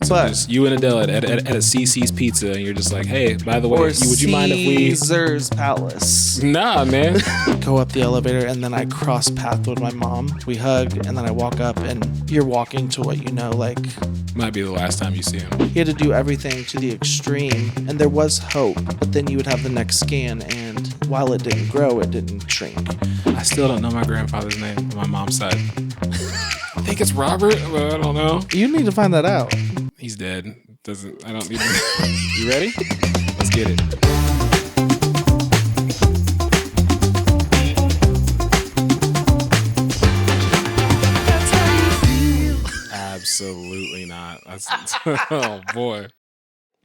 So but just you and Adele at a CC's Pizza, and you're just like, hey, by the way, or would you mind if we? Caesar's Palace. Nah, man. Go up the elevator, and then I cross path with my mom. We hug, and then I walk up, and you're walking to what you know, like. Might be the last time you see him. He had to do everything to the extreme, and there was hope, but then you would have the next scan, and while it didn't grow, it didn't shrink. I still don't know my grandfather's name on my mom's side. I think it's Robert, but I don't know. You need to find that out. He's dead. I don't need to. You ready? Let's get it. Absolutely not. Oh boy.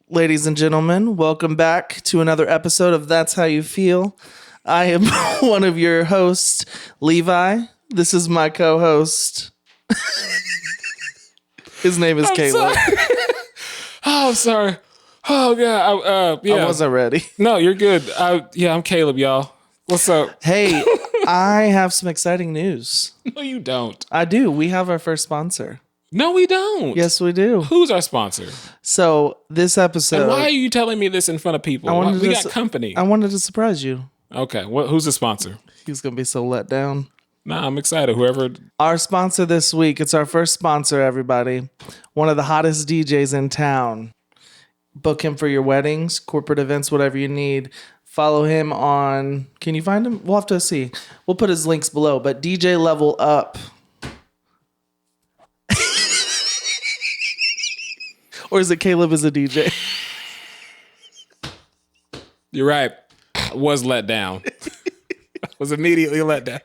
Ladies and gentlemen, welcome back to another episode of That's How You Feel. I am one of your hosts, Levi. This is my co-host. His name is Caleb. Oh, sorry. Oh, God. Yeah. I wasn't ready. No, you're good. I'm Caleb, y'all. What's up? Hey, I have some exciting news. No, you don't. I do. We have our first sponsor. No, we don't. Yes, we do. Who's our sponsor? So this episode... And why are you telling me this in front of people? We got company. I wanted to surprise you. Okay. Who's the sponsor? He's going to be so let down. Nah, I'm excited. Whoever... Our sponsor this week, it's our first sponsor, everybody. One of the hottest DJs in town. Book him for your weddings, corporate events, whatever you need. Follow him on... Can you find him? We'll have to see. We'll put his links below. But DJ Level Up. Or is it Caleb is a DJ? You're right. I was let down. I was immediately let down.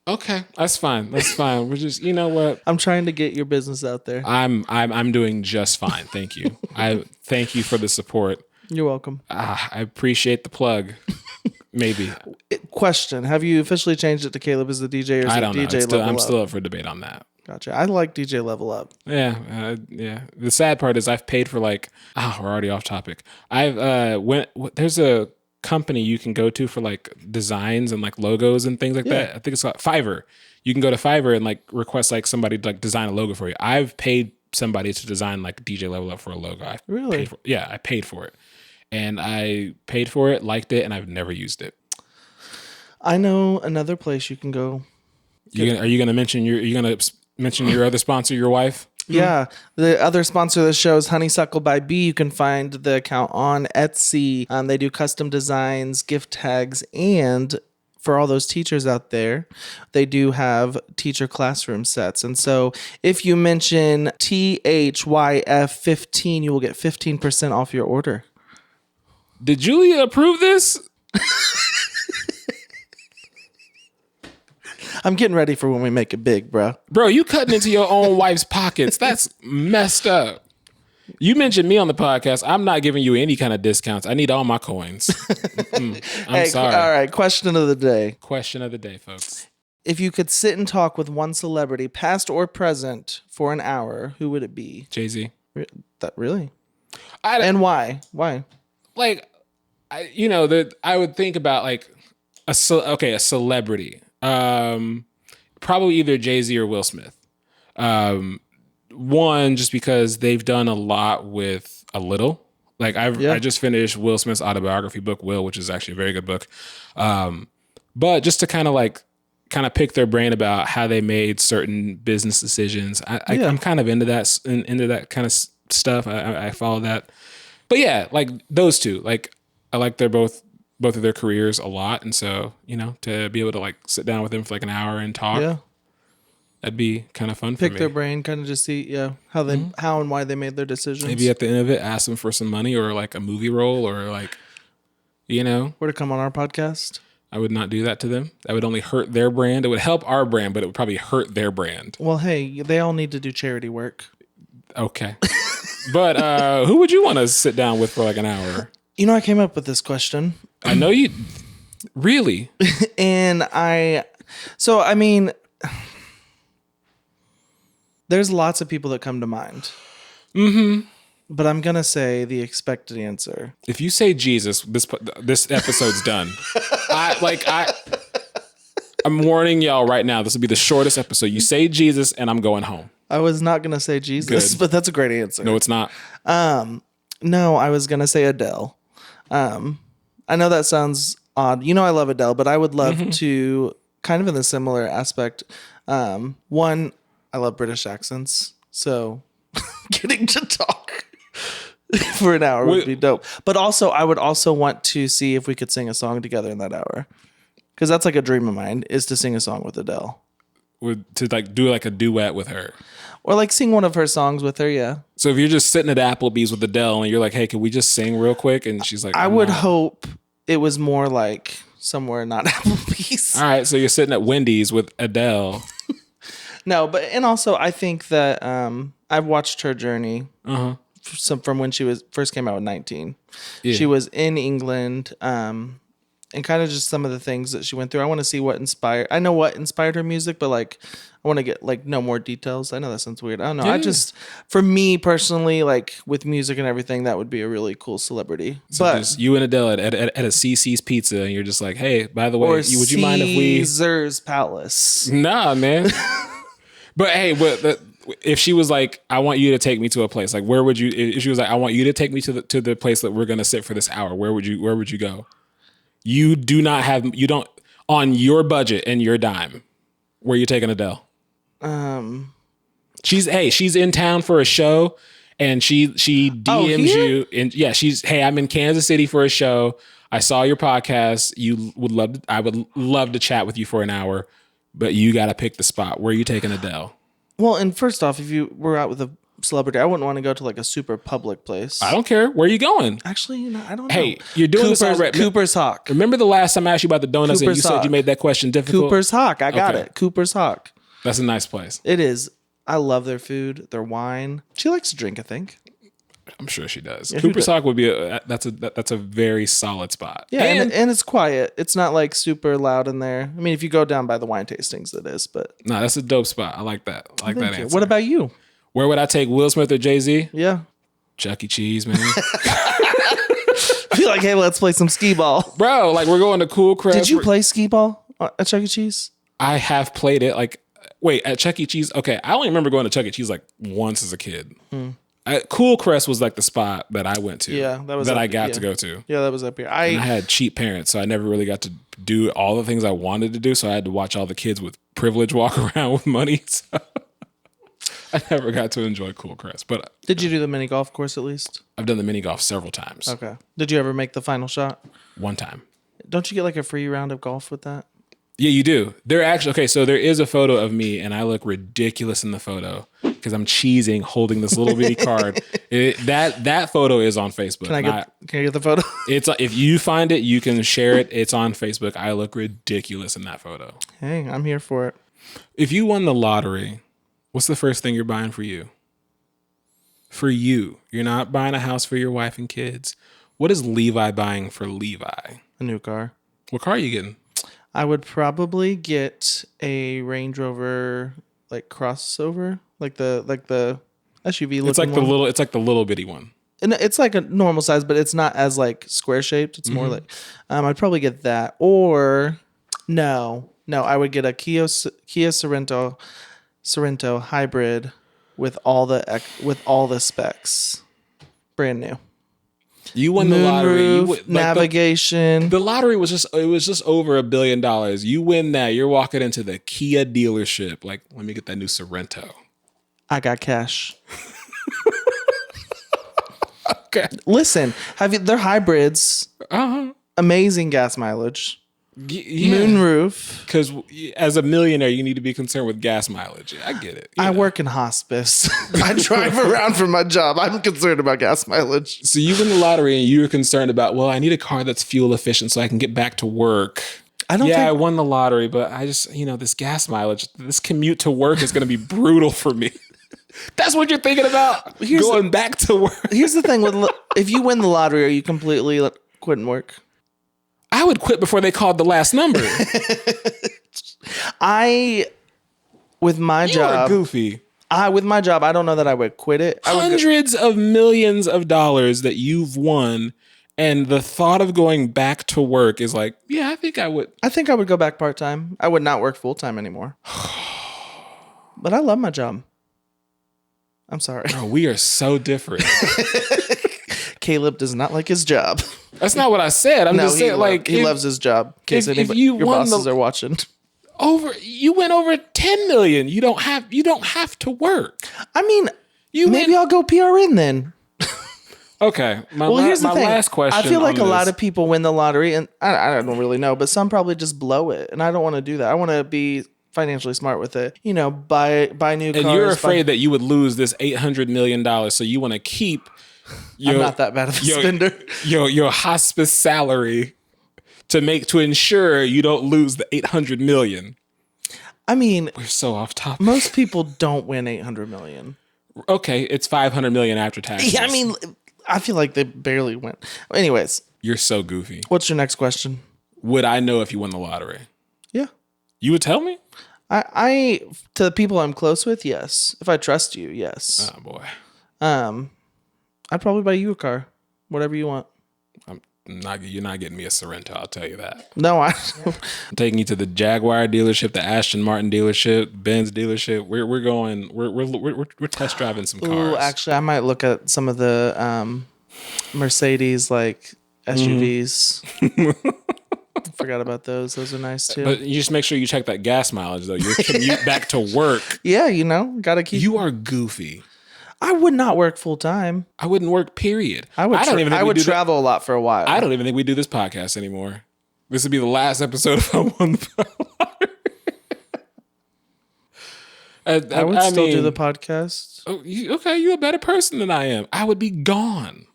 Okay, that's fine. That's fine. We're just, you know what? I'm trying to get your business out there. I'm doing just fine. Thank you. I thank you for the support. You're welcome. I appreciate the plug. Maybe. Question: have you officially changed it to Caleb as the DJ, or is I it don't know. DJ Level I'm Up? still up for debate on that. Gotcha. I like DJ Level Up. Yeah. The sad part is I've paid for we're already off topic. There's a company you can go to for like designs and like logos and things like that. I think it's called Fiverr. You can go to Fiverr and like request like somebody to like design a logo for you. I've paid somebody to design like DJ Level Up for a logo. Really? I paid for it. And I paid for it, liked it, and I've never used it. I know another place you can go. Are you going to mention your other sponsor, your wife? Yeah. The other sponsor of the show is Honeysuckle by Bee. You can find the account on Etsy. They do custom designs, gift tags, and for all those teachers out there, they do have teacher classroom sets. And so if you mention THYF15, you will get 15% off your order. Did Julia approve this? I'm getting ready for when we make it big, bro. Bro, you cutting into your own wife's pockets. That's messed up. You mentioned me on the podcast. I'm not giving you any kind of discounts. I need all my coins. I'm sorry. All right, question of the day. Question of the day, folks. If you could sit and talk with one celebrity, past or present, for an hour, who would it be? Jay-Z. Really? And why? Why? Like, I would think about like a celebrity. Probably either Jay-Z or Will Smith. One, just because they've done a lot with a little. Like I just finished Will Smith's autobiography book, Will, which is actually a very good book. But just to kind of pick their brain about how they made certain business decisions. I'm kind of into that kind of stuff. I follow that. But yeah, like those two, like I like both of their careers a lot. And so, to be able to like sit down with them for like an hour and talk, that'd be kind of fun for me. Pick their brain, kind of just see, how and why they made their decisions. Maybe at the end of it, ask them for some money or like a movie role or like, Where to come on our podcast. I would not do that to them. That would only hurt their brand. It would help our brand, but it would probably hurt their brand. Well, hey, they all need to do charity work. Okay. But who would you want to sit down with for like an hour? I came up with this question. I know you really. And there's lots of people that come to mind. Mm-hmm. But I'm going to say the expected answer. If you say Jesus, this episode's done. I'm warning y'all right now. This will be the shortest episode. You say Jesus and I'm going home. I was not going to say Jesus, Good. but that's a great answer. No, it's not. No, I was going to say Adele. I know that sounds odd. You know I love Adele, but I would love to, kind of in the similar aspect, one, I love British accents, so getting to talk for an hour would be dope. But also, I would also want to see if we could sing a song together in that hour. Because that's like a dream of mine, is to sing a song with Adele. To like do like a duet with her. Or like sing one of her songs with her, yeah. So if you're just sitting at Applebee's with Adele and you're like, hey, can we just sing real quick? And she's like, I would hope it was more like somewhere not Applebee's. All right, so you're sitting at Wendy's with Adele. No, but and also I think that I've watched her journey from when she first came out at 19. Yeah. She was in England, and kind of just some of the things that she went through. I want to see what inspired. I know what inspired her music, but like I want to get like no more details. I know that sounds weird. I don't know. Yeah. I just, for me personally, like with music and everything, that would be a really cool celebrity. So but just you and Adele at a CC's Pizza, and you're just like, hey, by the way, would you mind if we Caesar's Palace? Nah, man. But hey, if she was like, I want you to take me to a place, like where would you? If she was like, I want you to take me to the place that we're gonna sit for this hour, where would you go? You don't on your budget and your dime. Where you taking Adele? She's in town for a show, and she DMs you, and yeah, I'm in Kansas City for a show. I saw your podcast. I would love to chat with you for an hour, but you got to pick the spot. Where are you taking Adele? Well, and first off, if you were out with a celebrity, I wouldn't want to go to like a super public place. I don't care. Where are you going? Actually, I don't know. Hey, you're doing this already. Cooper's Hawk. Remember the last time I asked you about the donuts and you said you made that question difficult? Cooper's Hawk. I got it. Cooper's Hawk. That's a nice place. It is. I love their food, their wine. She likes to drink, I think. I'm sure she does. Yeah, Cooper's Hawk would be that's a very solid spot. Yeah, and it's quiet. It's not like super loud in there. I mean, if you go down by the wine tastings, it is. But no, that's a dope spot. I like that. I like that answer. What about you? Where would I take Will Smith or Jay-Z? Yeah. Chuck E. Cheese, man. Be like, hey, let's play some skee ball. Bro, like we're going to Cool Crest. Did you play skee ball at Chuck E. Cheese? I have played it. Like, wait, at Chuck E. Cheese? Okay, I only remember going to Chuck E. Cheese like once as a kid. Cool Crest was like the spot that I went to. Yeah, that I got to go to. Yeah, that was up here. I had cheap parents, so I never really got to do all the things I wanted to do. So I had to watch all the kids with privilege walk around with money. So I never got to enjoy Cool Crest. But did you do the mini golf course at least? I've done the mini golf several times. Okay. Did you ever make the final shot? One time. Don't you get like a free round of golf with that? Yeah, you do. So there is a photo of me, and I look ridiculous in the photo because I'm cheesing, holding this little bitty card. That photo is on Facebook. Can I get the photo? It's if you find it, you can share it. It's on Facebook. I look ridiculous in that photo. Hey, I'm here for it. If you won the lottery, what's the first thing you're buying for you? For you. You're not buying a house for your wife and kids. What is Levi buying for Levi? A new car. What car are you getting? I would probably get a Range Rover like crossover, like the SUV looking. It's like the little bitty one. And it's like a normal size, but it's not as like square shaped. It's more like I'd probably get that, or no, I would get a Kia Sorento hybrid with all the specs, brand new. You won the lottery. Navigation. The lottery was just over $1 billion. You win that, you're walking into the Kia dealership. Like, let me get that new Sorento. I got cash. Okay. Listen, they're hybrids. Amazing gas mileage. Yeah. Moonroof. Because as a millionaire, you need to be concerned with gas mileage. I get it. I work in hospice. I drive around for my job. I'm concerned about gas mileage. So you win the lottery and you're concerned about, well, I need a car that's fuel efficient so I can get back to work. I won the lottery, but I just, this gas mileage, this commute to work is going to be brutal for me. That's what you're thinking about? Going back to work. Here's the thing. If you win the lottery, are you completely quitting work? I would quit before they called the last number. With my job, you are goofy. With my job, I don't know that I would quit it. Hundreds of millions of dollars that you've won, and the thought of going back to work is like, yeah, I think I would. I think I would go back part-time. I would not work full-time anymore. But I love my job. I'm sorry. Oh, we are so different. Caleb does not like his job. That's not what I said. I'm just saying, like, he loves his job. In case if you your won bosses are watching. You went over 10 million. You don't have to work. I mean, maybe I'll go PRN then. Okay. Here's the thing. Last question. I feel like a lot of people win the lottery, and I don't really know, but some probably just blow it, and I don't want to do that. I want to be financially smart with it. Buy new cars. And you're afraid that you would lose this $800 million, so you want to keep. I'm not that bad of a spender. Your hospice salary to ensure you don't lose the 800 million. I mean, we're so off topic. Most people don't win 800 million. Okay, it's 500 million after taxes. Yeah, I mean, I feel like they barely win. Anyways, you're so goofy. What's your next question? Would I know if you won the lottery? Yeah. You would tell me? I to the people I'm close with, yes. If I trust you, yes. Oh boy. I'd probably buy you a car. Whatever you want. You're not getting me a Sorrento, I'll tell you that. No, I'm taking you to the Jaguar dealership, the Aston Martin dealership, Benz dealership. We're test driving some cars. Ooh, actually, I might look at some of the Mercedes like SUVs. I forgot about those. Those are nice too. But you just make sure you check that gas mileage though. Your commute back to work. Yeah, gotta keep. You are goofy. I would not work full time. I wouldn't work, period. I would travel a lot for a while. I don't even think we do this podcast anymore. This would be the last episode if I won the lottery. I would still do the podcast. Oh, okay, you're a better person than I am. I would be gone.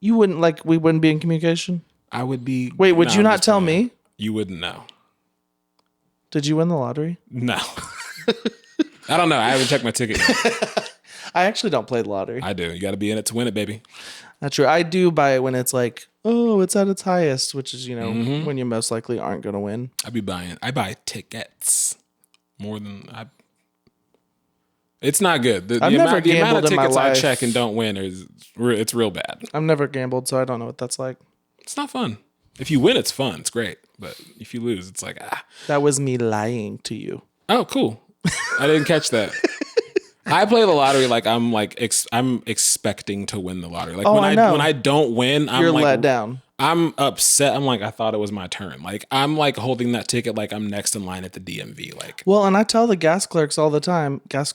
You wouldn't we wouldn't be in communication? I would be. Wait, would you not tell me? You wouldn't know. Did you win the lottery? No. I don't know. I haven't checked my ticket yet. I actually don't play the lottery. I do. You got to be in it to win it, baby. That's true. I do buy it when it's like, oh, it's at its highest, which is, when you most likely aren't going to win. I buy tickets more than it's not good. I've never gambled in my life. I check and don't win it's real bad. I've never gambled, so I don't know what that's like. It's not fun. If you win, it's fun. It's great. But if you lose, it's like, That was me lying to you. Oh, cool. I didn't catch that. I play the lottery like I'm expecting to win the lottery. Like when I don't win, You're let down. I'm upset. I'm like, I thought it was my turn. Like I'm like holding that ticket like I'm next in line at the DMV. Like, well, and I tell the gas clerks all the time, gas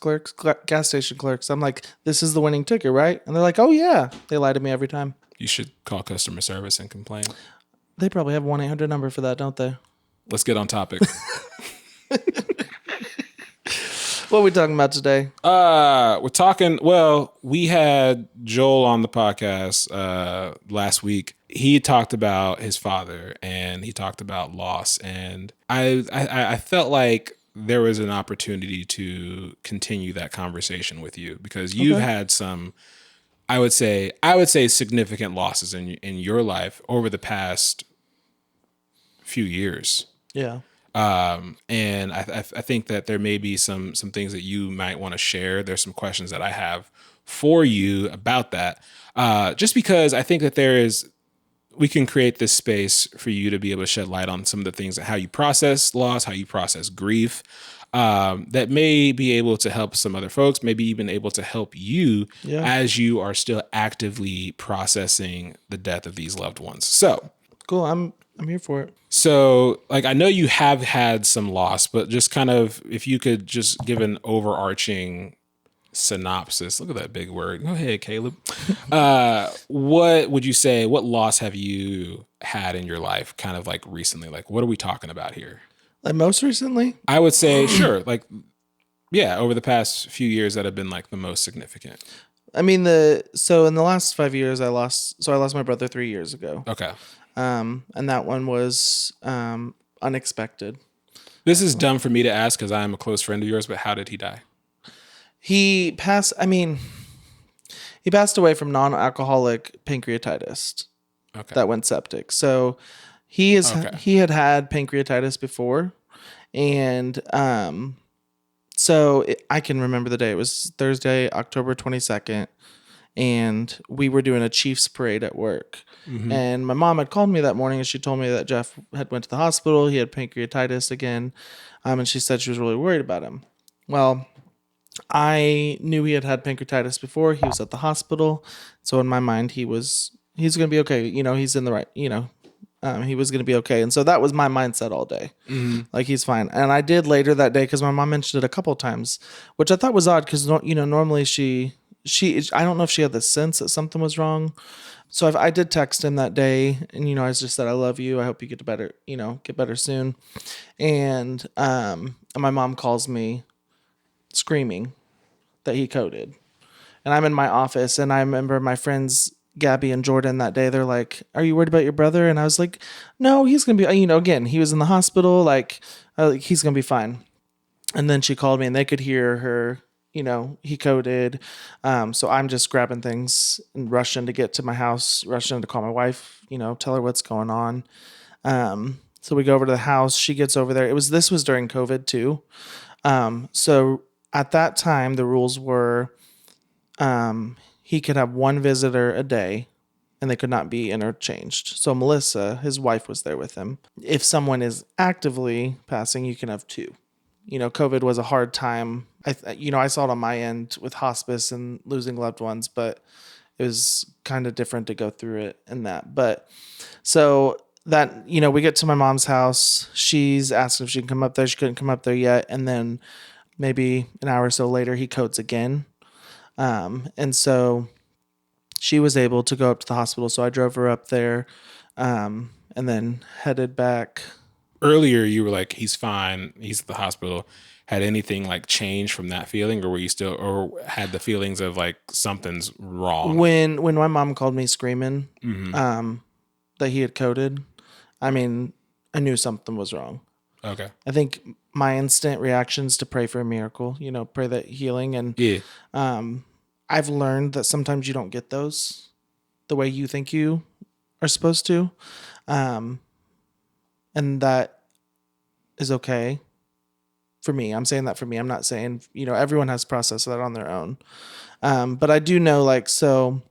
station clerks, I'm like, this is the winning ticket, right? And they're like, oh yeah. They lie to me every time. You should call customer service and complain. They probably have a 1-800 number for that, don't they? Let's get on topic. What are we talking about today? We had Joel on the podcast last week. He talked about his father and he talked about loss. And I felt like there was an opportunity to continue that conversation with you because you've had some, I would say significant losses in your life over the past few years. Yeah. And I think that there may be some things that you might want to share. There's some questions that I have for you about that. Just because I think that we can create this space for you to be able to shed light on some of the things, how you process loss, how you process grief, that may be able to help some other folks, maybe even able to help you as you are still actively processing the death of these loved ones. So cool. I'm here for it. So, I know you have had some loss, but just kind of, if you could just give an overarching synopsis. Look at that big word. Go ahead, Caleb. What would you say, what loss have you had in your life kind of like recently? Like, what are we talking about here? Like most recently? I would say, sure. Over the past few years that have been like the most significant. I mean, in the last 5 years, I lost my brother 3 years ago. Okay. And that one was unexpected. This is dumb for me to ask because I am a close friend of yours, but how did he die? He passed away from non-alcoholic pancreatitis. Okay. That went septic. So he had pancreatitis before. And I can remember the day. It was Thursday, October 22nd. And we were doing a Chiefs parade at work. Mm-hmm. And my mom had called me that morning and she told me that Jeff had went to the hospital. He had pancreatitis again. And she said she was really worried about him. Well, I knew he had had pancreatitis before. He was at the hospital, so in my mind, he's gonna be okay. He's in the right. He was gonna be okay, and so that was my mindset all day. Like he's fine. And I did later that day because my mom mentioned it a couple of times, which I thought was odd because normally she I don't know if she had the sense that something was wrong. So I did text him that day, and I just said I love you. I hope you get better. Get better soon. And my mom calls me screaming that he coded. And I'm in my office, and I remember my friends Gabby and Jordan that day. They're like, "Are you worried about your brother?" And I was like, "No, he's gonna be. Again, he was in the hospital. He's gonna be fine." And then she called me, and they could hear her. He coded. So I'm just grabbing things and rushing to get to my house, rushing to call my wife. Tell her what's going on. So we go over to the house. She gets over there. This was during COVID too. So at that time, the rules were he could have one visitor a day and they could not be interchanged. So Melissa, his wife, was there with him. If someone is actively passing, you can have two. COVID was a hard time. I saw it on my end with hospice and losing loved ones, but it was kind of different to go through it and that. But so that, we get to my mom's house. She's asked if she can come up there. She couldn't come up there yet. And then maybe an hour or so later, he codes again. And so she was able to go up to the hospital. So I drove her up there, and then headed back. Earlier, you were like, he's fine. He's at the hospital. Had anything like changed from that feeling, or were you still, or had the feelings of like something's wrong? When my mom called me screaming, that he had coded, I mean, I knew something was wrong. Okay. I think my instant reactions to pray for a miracle, pray that healing. And yeah, I've learned that sometimes you don't get those the way you think you are supposed to. And that is okay for me. I'm saying that for me. I'm not saying, everyone has to process that on their own. But I do know, so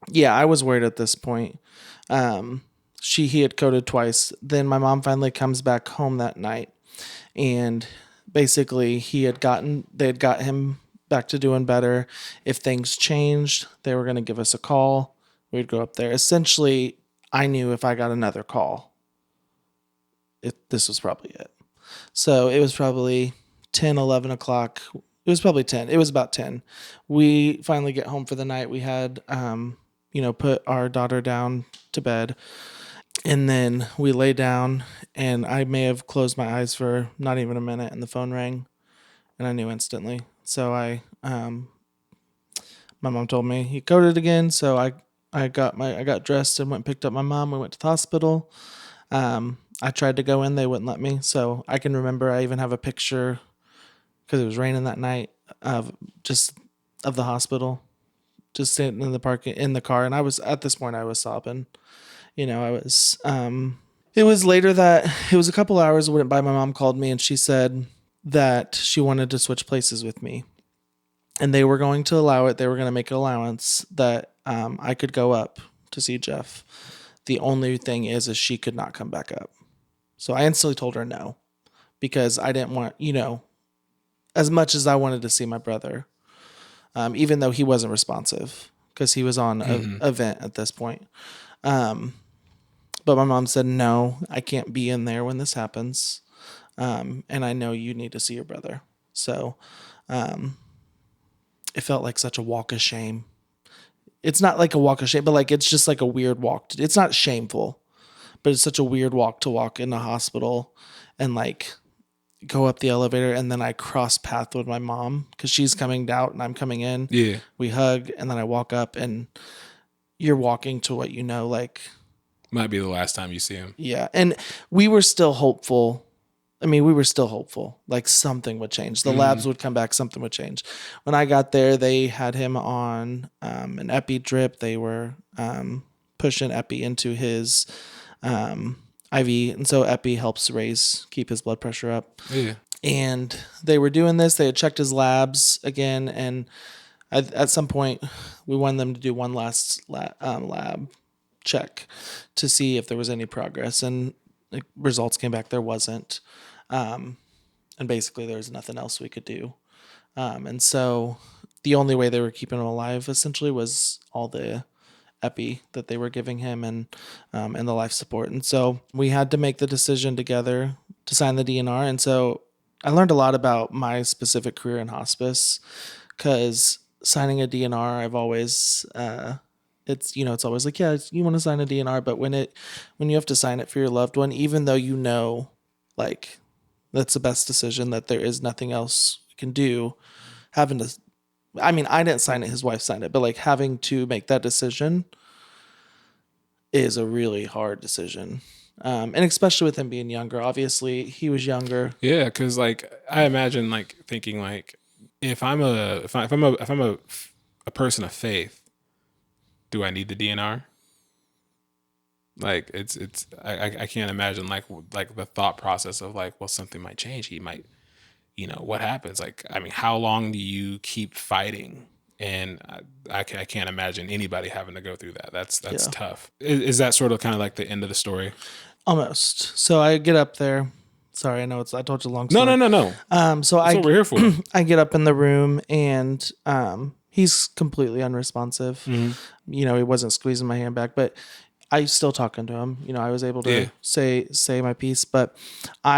yeah, I was worried at this point. He had coded twice. Then my mom finally comes back home that night, and basically they had got him back to doing better. If things changed, they were going to give us a call. We'd go up there. Essentially, I knew if I got another call, this was probably it. So it was probably 10, 11 o'clock. It was probably 10. It was about 10. We finally get home for the night. We had, put our daughter down to bed. And then we lay down, and I may have closed my eyes for not even a minute, and the phone rang, and I knew instantly. So my mom told me he coded again. So I got dressed and went and picked up my mom. We went to the hospital. I tried to go in, they wouldn't let me. So I can remember I even have a picture because it was raining that night of the hospital, just sitting in the parking in the car. And I was at this point I was sobbing. I was. It was later that it was a couple hours went by. My mom called me and she said that she wanted to switch places with me, and they were going to allow it. They were going to make an allowance that I could go up to see Jeff. The only thing is she could not come back up. So I instantly told her no, because I didn't want, as much as I wanted to see my brother, even though he wasn't responsive because he was on an event at this point. But my mom said, no, I can't be in there when this happens. And I know you need to see your brother. So it felt like such a walk of shame. It's not like a walk of shame, but it's just like a weird walk. It's not shameful, but it's such a weird walk to walk in the hospital and go up the elevator, and then I cross path with my mom because she's coming out and I'm coming in. Yeah. We hug, and then I walk up, and you're walking to what might be the last time you see him. Yeah. And we were still hopeful. We were still hopeful, something would change. The labs would come back, something would change. When I got there, they had him on an epi drip. They were pushing epi into his IV. And so epi helps keep his blood pressure up. Yeah. And they were doing this. They had checked his labs again. And at some point, we wanted them to do one last lab check to see if there was any progress. And results came back. There wasn't. And basically there was nothing else we could do. And so the only way they were keeping him alive essentially was all the epi that they were giving him and the life support. And so we had to make the decision together to sign the DNR. And so I learned a lot about my specific career in hospice because signing a DNR, I've always it's it's always like, yeah, you want to sign a DNR, but when you have to sign it for your loved one, even though like that's the best decision, that there is nothing else you can do, having to, I mean, I didn't sign it, his wife signed it, but like having to make that decision is a really hard decision. And especially with him being younger, obviously he was younger. Yeah, because like I imagine like thinking like if I'm a person of faith, do I need the DNR? Like I can't imagine like the thought process of like, well, something might change. He might, what happens? Like, I mean, how long do you keep fighting? And I can't imagine anybody having to go through that. That's Yeah. tough. Is that sort of kind of like the end of the story? Almost. So I get up there. Sorry, I know I told you a long story. No. So That's what we're here for. I get up in the room and he's completely unresponsive. Mm-hmm. He wasn't squeezing my hand back, but I still talking to him. I was able to say my piece, but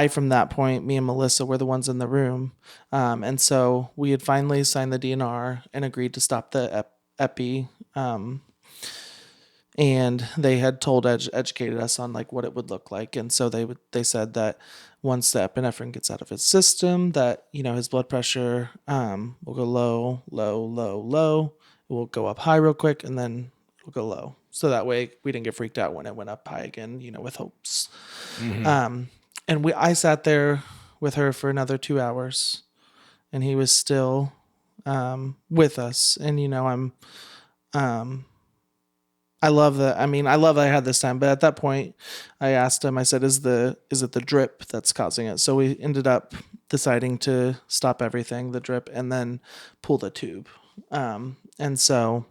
from that point, me and Melissa were the ones in the room. And so we had finally signed the DNR and agreed to stop the epi. And they had educated us on like what it would look like. And so they said that once the epinephrine gets out of his system, that, his blood pressure, will go low, low, low, low. It will go up high real quick and then it'll go low. So that way we didn't get freaked out when it went up high again, with hopes. Mm-hmm. And I sat there with her for another 2 hours and he was still, with us. And, I love that. I mean, I love that I had this time, but at that point I asked him, I said, is it the drip that's causing it? So we ended up deciding to stop everything, the drip, and then pull the tube. And so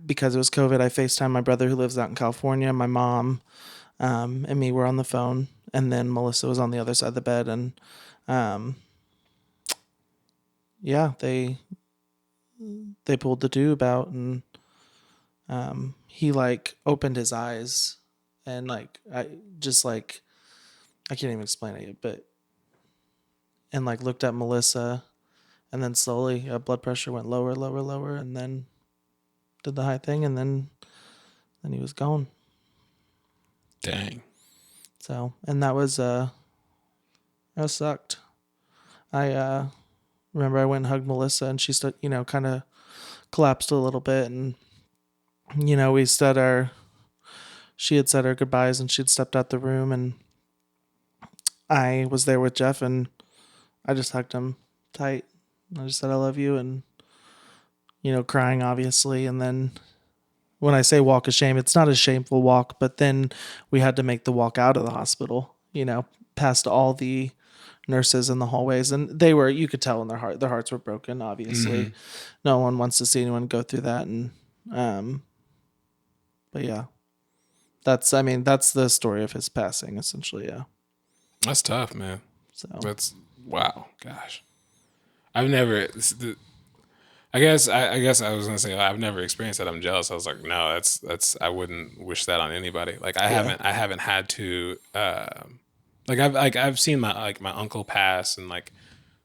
because it was COVID, I FaceTimed my brother who lives out in California, my mom, and me were on the phone, and then Melissa was on the other side of the bed. And, yeah, they pulled the tube out and, he like opened his eyes and like I can't even explain it, but and like looked at Melissa and then slowly blood pressure went lower, lower, lower, and then did the high thing and then he was gone. Dang. So, and that sucked. I remember I went and hugged Melissa and she kind of collapsed a little bit and she had said her goodbyes and she'd stepped out the room and I was there with Jeff and I just hugged him tight. I just said, I love you. And, crying obviously. And then when I say walk of shame, it's not a shameful walk, but then we had to make the walk out of the hospital, past all the nurses in the hallways. And you could tell in their hearts were broken. Obviously, mm-hmm. No one wants to see anyone go through that. And, but yeah, that's the story of his passing essentially. Yeah. That's tough, man. So that's, wow. Gosh. I guess I was going to say, I've never experienced that. I'm jealous. I was like, no, that's, I wouldn't wish that on anybody. Like I haven't had to, I've seen my uncle pass and like,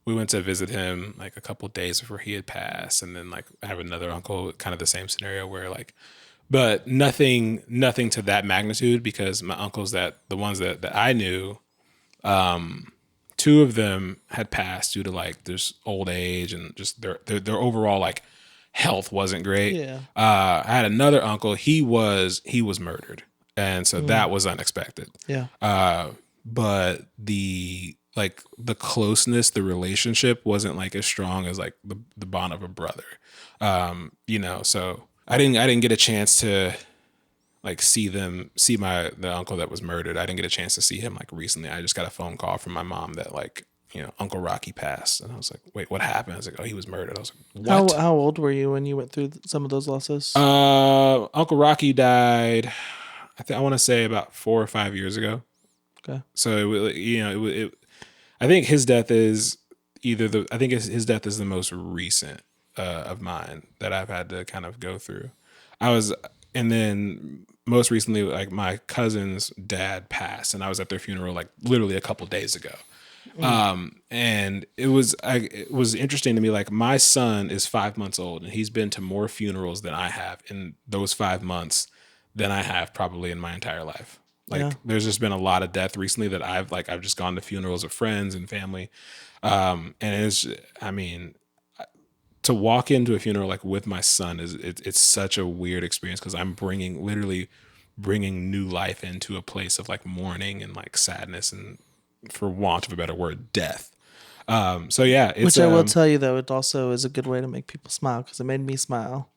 we went to visit him like a couple days before he had passed. And then like I have another uncle, kind of the same scenario where like, but nothing to that magnitude because my uncles the ones that I knew, two of them had passed due to like there's old age and just their overall like health wasn't great. Yeah. I had another uncle, he was murdered. And so that was unexpected. Yeah. But the closeness, the relationship wasn't like as strong as like the bond of a brother. So I didn't get a chance to like see the uncle that was murdered. I didn't get a chance to see him like recently. I just got a phone call from my mom that like, Uncle Rocky passed. And I was like, wait, what happened? I was like, oh, he was murdered. I was like, what? How old were you when you went through some of those losses? Uncle Rocky died, I want to say about 4 or 5 years ago. Okay. So I think his death is, I think his death is the most recent of mine that I've had to kind of go through. And then most recently, like my cousin's dad passed, and I was at their funeral like literally a couple days ago. And it was interesting to me. Like my son is 5 months old, and he's been to more funerals than I have in those 5 months than I have probably in my entire life. Like there's just been a lot of death recently that I've just gone to funerals of friends and family. And to walk into a funeral like with my son it's such a weird experience because I'm literally bringing new life into a place of like mourning and like sadness and, for want of a better word, death. Which I will tell you though, it also is a good way to make people smile because it made me smile.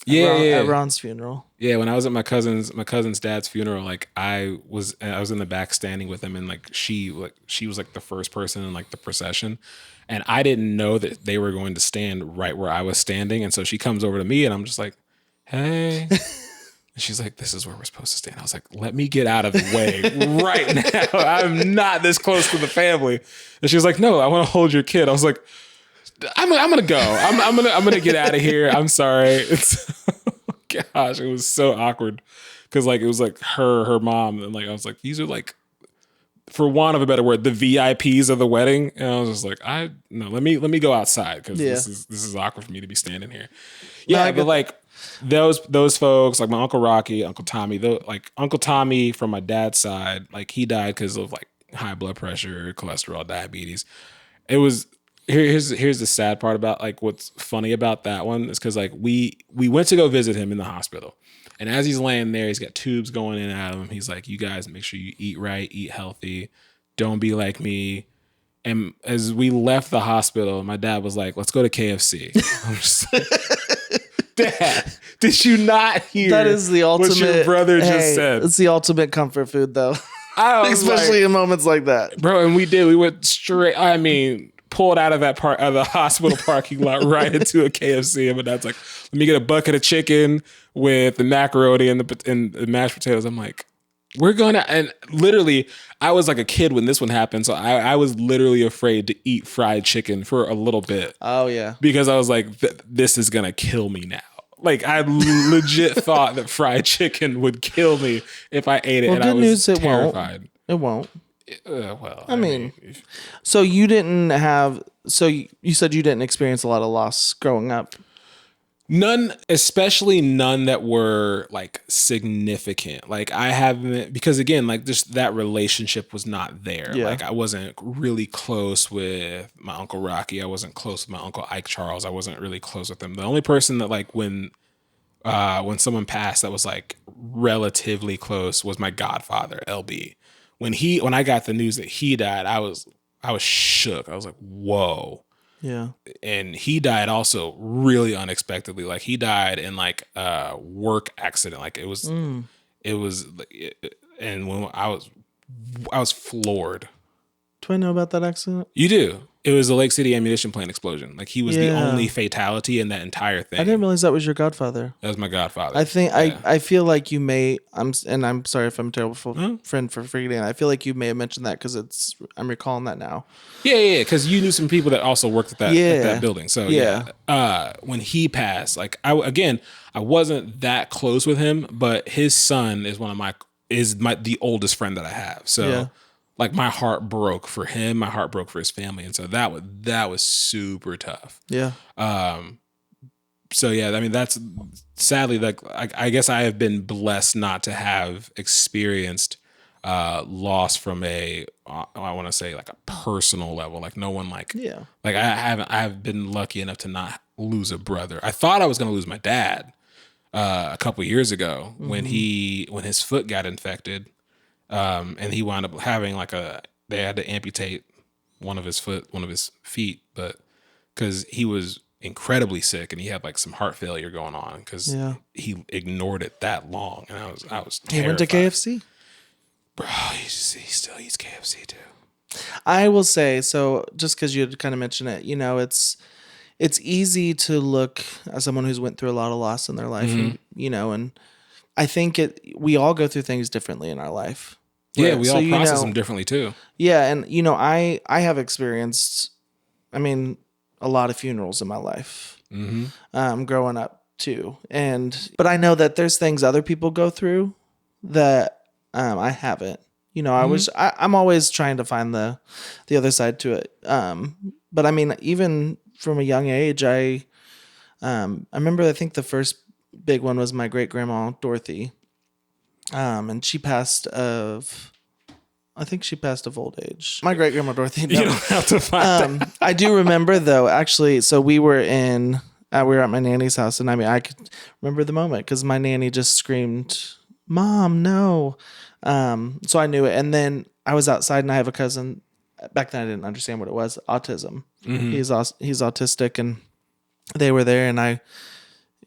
At Ron's funeral. Yeah, when I was at my cousin's dad's funeral, like I was in the back standing with him, and like she was like the first person in like the procession, and I didn't know that they were going to stand right where I was standing, and so she comes over to me, and I'm just like, "Hey." And she's like, "This is where we're supposed to stand." I was like, "Let me get out of the way right now. I'm not this close to the family." And she was like, "No, I want to hold your kid." I was like, I'm gonna go. I'm gonna get out of here. I'm sorry. Gosh, it was so awkward because like it was like her mom, and like I was like, these are like, for want of a better word, the VIPs of the wedding. And I was just like, let me go outside because this is awkward for me to be standing here. Yeah, but like those folks, like my Uncle Rocky, Uncle Tommy, like Uncle Tommy from my dad's side, like he died because of like high blood pressure, cholesterol, diabetes. It was. Here's the sad part about like what's funny about that one is because like we went to go visit him in the hospital, and as he's laying there, he's got tubes going in and out of him. He's like, "You guys make sure you eat right, eat healthy, don't be like me." And as we left the hospital, my dad was like, "Let's go to KFC." I'm just like, "Dad, did you not hear that is the ultimate, what your brother just said?" It's the ultimate comfort food though. Especially like, in moments like that, bro. And we went straight. I mean, pulled out of that part of the hospital parking lot right into a KFC. And my dad's like, "Let me get a bucket of chicken with the macaroni and the mashed potatoes." I'm like, "We're going to," and literally I was like a kid when this one happened. So I was literally afraid to eat fried chicken for a little bit. Oh yeah. Because I was like, this is going to kill me now. Like I legit thought that fried chicken would kill me if I ate it. Well, and good I was news, terrified. It won't. Well, I mean, so you didn't have, so you said you didn't experience a lot of loss growing up. None, especially none that were like significant. Like I haven't, because again, like just that relationship was not there. Yeah. Like I wasn't really close with my Uncle Rocky. I wasn't close with my Uncle Ike Charles. I wasn't really close with them. The only person that like when someone passed that was like relatively close was my godfather, LB. When I got the news that he died, I was shook. I was like, whoa. Yeah. And he died also really unexpectedly. Like he died in like a work accident. Like it was, and when I was floored. Do I know about that accident? You do. It was the Lake City ammunition plant explosion. Like he was the only fatality in that entire thing. I didn't realize that was your godfather. That was my godfather. I think I feel like you may. I'm sorry if I'm a terrible friend for forgetting. I feel like you may have mentioned that because I'm recalling that now. Yeah. Because you knew some people that also worked at that building. So when he passed, like I wasn't that close with him, but his son is the oldest friend that I have. So. Yeah. Like my heart broke for him, my heart broke for his family, and so that was super tough. Yeah. So yeah, I mean that's sadly like I guess I have been blessed not to have experienced loss from I want to say like a personal level. Like no one like I have been lucky enough to not lose a brother. I thought I was going to lose my dad a couple years ago when his foot got infected. And he wound up having they had to amputate one of his feet, but because he was incredibly sick and he had like some heart failure going on because he ignored it that long. And I was terrified. He went to KFC? Bro, he still eats KFC too. I will say, so just because you had kind of mentioned it, it's easy to look as someone who's went through a lot of loss in their life, and I think we all go through things differently in our life. Yeah, we all process them differently too. Yeah, and I have experienced I mean, a lot of funerals in my life, growing up too. But I know that there's things other people go through that I haven't. You know, I'm always trying to find the other side to it. But I mean, even from a young age, I remember, I think the first big one was my great grandma Dorothy, and she passed of. I think she passed of old age. My great grandma Dorothy. No. You don't have to find out. I do remember though. Actually, so we were at my nanny's house, and I mean, I could remember the moment because my nanny just screamed, "Mom, no!" So I knew it, and then I was outside, and I have a cousin. Back then, I didn't understand what it was. Autism. He's autistic, and they were there, and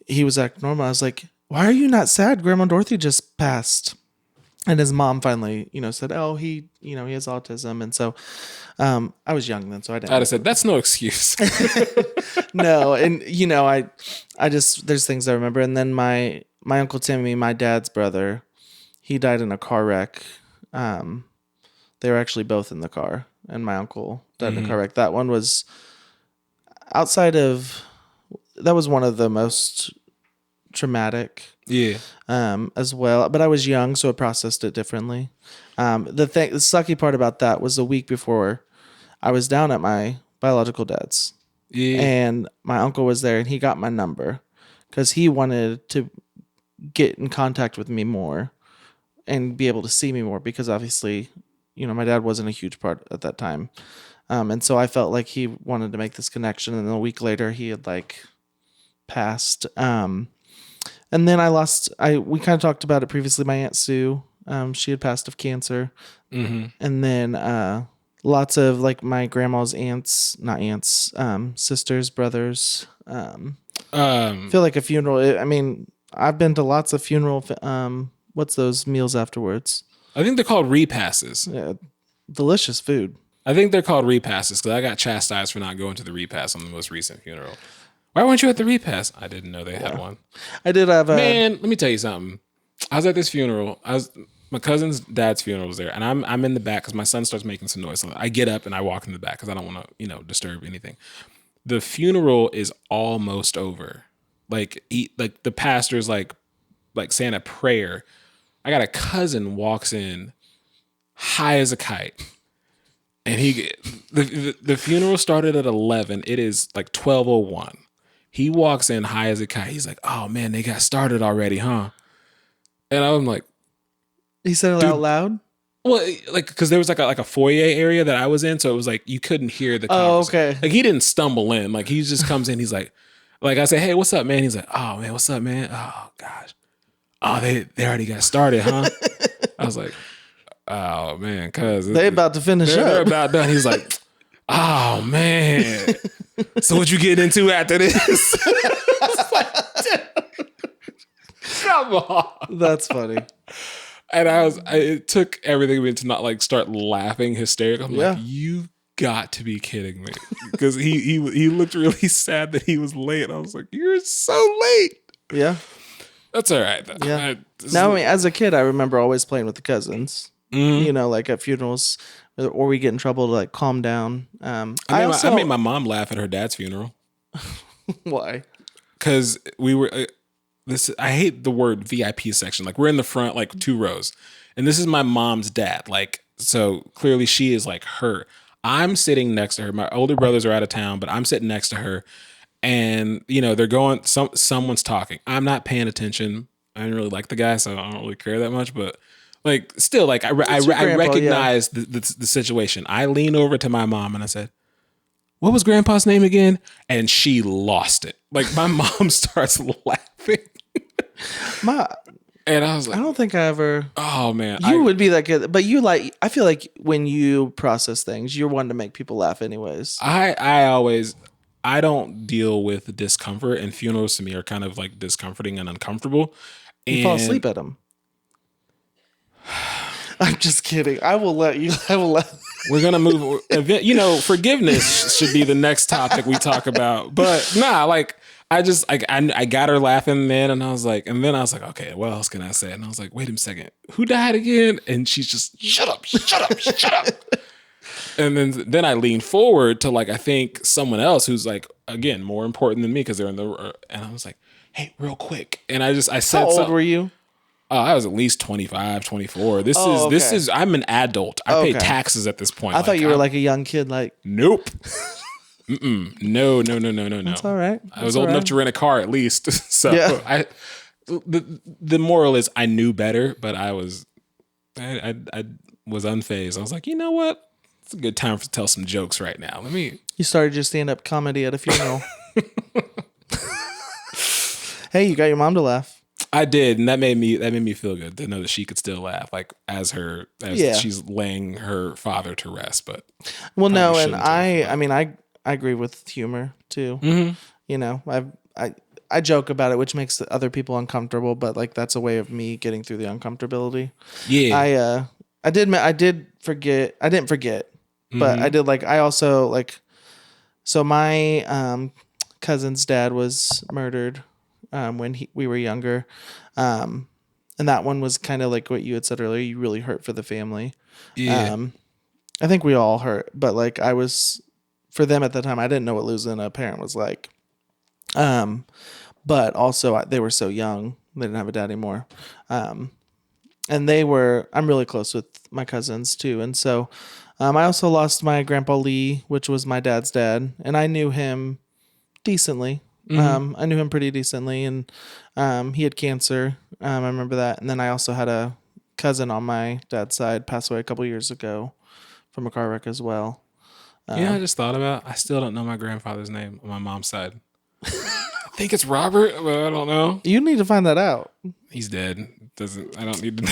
he was acting normal. I was like, "Why are you not sad? Grandma Dorothy just passed." And his mom finally, said, "Oh, he has autism." And so, I was young then, so I didn't. I'd have said, "That's no excuse." No, and I just there's things I remember. And then my uncle Timmy, my dad's brother, he died in a car wreck. They were actually both in the car, and my uncle died in a car wreck. That one was that was one of the most traumatic. Yeah. As well, but I was young, so I processed it differently. The sucky part about that was a week before I was down at my biological dad's, and my uncle was there, and he got my number because he wanted to get in contact with me more and be able to see me more, because obviously, my dad wasn't a huge part at that time, and so I felt like he wanted to make this connection. And then a week later, he had passed. And then we kind of talked about it previously. My Aunt Sue, she had passed of cancer. And then lots of my grandma's sisters, brothers. I feel like a funeral. I mean, I've been to lots of funeral. What's those meals afterwards? I think they're called repasses. Yeah, delicious food. I think they're called repasses because I got chastised for not going to the repass on the most recent funeral. Why weren't you at the repass? I didn't know they had one. I did have Man, let me tell you something. I was at this funeral. My cousin's dad's funeral was there, and I'm in the back because my son starts making some noise. So I get up and I walk in the back because I don't want to, disturb anything. The funeral is almost over. The pastor's saying a prayer. I got a cousin walks in high as a kite. And the funeral started at 11. It is 12:01. He walks in high as a kite. He's like, "Oh man, they got started already, huh?" And I'm like, he said it out loud? Well, because there was a foyer area that I was in, so it was you couldn't hear the conversation. Okay. He didn't stumble in. He just comes in. He's like I say, "Hey, what's up, man?" He's like, "Oh man, what's up, man? Oh gosh, oh they already got started, huh?" I was like, "Oh man, cuz they about to finish up. They're about done." He's like, "Oh man, so what you getting into after this?" Come on, that's funny. And it took everything in to not start laughing hysterically. I'm like, "You got to be kidding me," because he looked really sad that he was late. I was like, "You're so late." Yeah, that's all right. Though. Yeah. Now, I mean, as a kid, I remember always playing with the cousins. At funerals, or we get in trouble to calm down. I made my mom laugh at her dad's funeral. Why? Because we were I hate the word VIP section. We're in the front, 2 rows, and this is my mom's dad. So clearly she is her. I'm sitting next to her. My older brothers are out of town, but I'm sitting next to her, and they're going. Someone's talking. I'm not paying attention. I didn't really like the guy, so I don't really care that much, but. Still, I recognize the situation. I lean over to my mom and I said, "What was Grandpa's name again?" And she lost it. My mom starts laughing. And I was like, I don't think I ever. Oh man, you would be that kid, but I feel like when you process things, you're one to make people laugh, anyways. I don't deal with discomfort, and funerals to me are kind of discomforting and uncomfortable. You fall asleep at them. I'm just kidding. I will let you. We're gonna move. Forgiveness should be the next topic we talk about. But nah, I got her laughing then, and I was like, okay, what else can I say? And I was like, wait a second, who died again? And she's just, shut up. And then I leaned forward to like, I think someone else who's like, again, more important than me because they're in the, and I was like, hey, real quick. And I How said old something. were you? I was at least 25, 24. Oh, okay. I'm an adult. I pay Okay. taxes at this point. I thought you were like a young kid. Like, nope. No, no, no, no, no, no. that's all right. I was old enough to rent a car at least. So Yeah. the moral is I knew better, but I was unfazed. I was like, you know what? It's a good time to tell some jokes right now. You started your stand-up comedy at a funeral. Hey, you got your mom to laugh. I did, and that made me feel good to know that she could still laugh, like as she's laying her father to rest. But no, and I agree with humor too. Mm-hmm. You know, I joke about it, which makes the other people uncomfortable, but like that's a way of me getting through the uncomfortability. Yeah, I didn't forget, but I did I also so my cousin's dad was murdered when we were younger. And that one was kind of like what you had said earlier. You really hurt for the family. yeah. I think we all hurt, but for them at the time, I didn't know what losing a parent was like. But also they were so young, they didn't have a dad anymore. And I'm really close with my cousins too. And so, I also lost my grandpa Lee, which was my dad's dad, and I knew him decently. I knew him pretty decently, and he had cancer. I remember that. And then I also had a cousin on my dad's side pass away a couple years ago from a car wreck as well. I just thought about. I still don't know my grandfather's name on my mom's side. I think it's Robert, but I don't know. You need to find that out. He's dead. I don't need to know.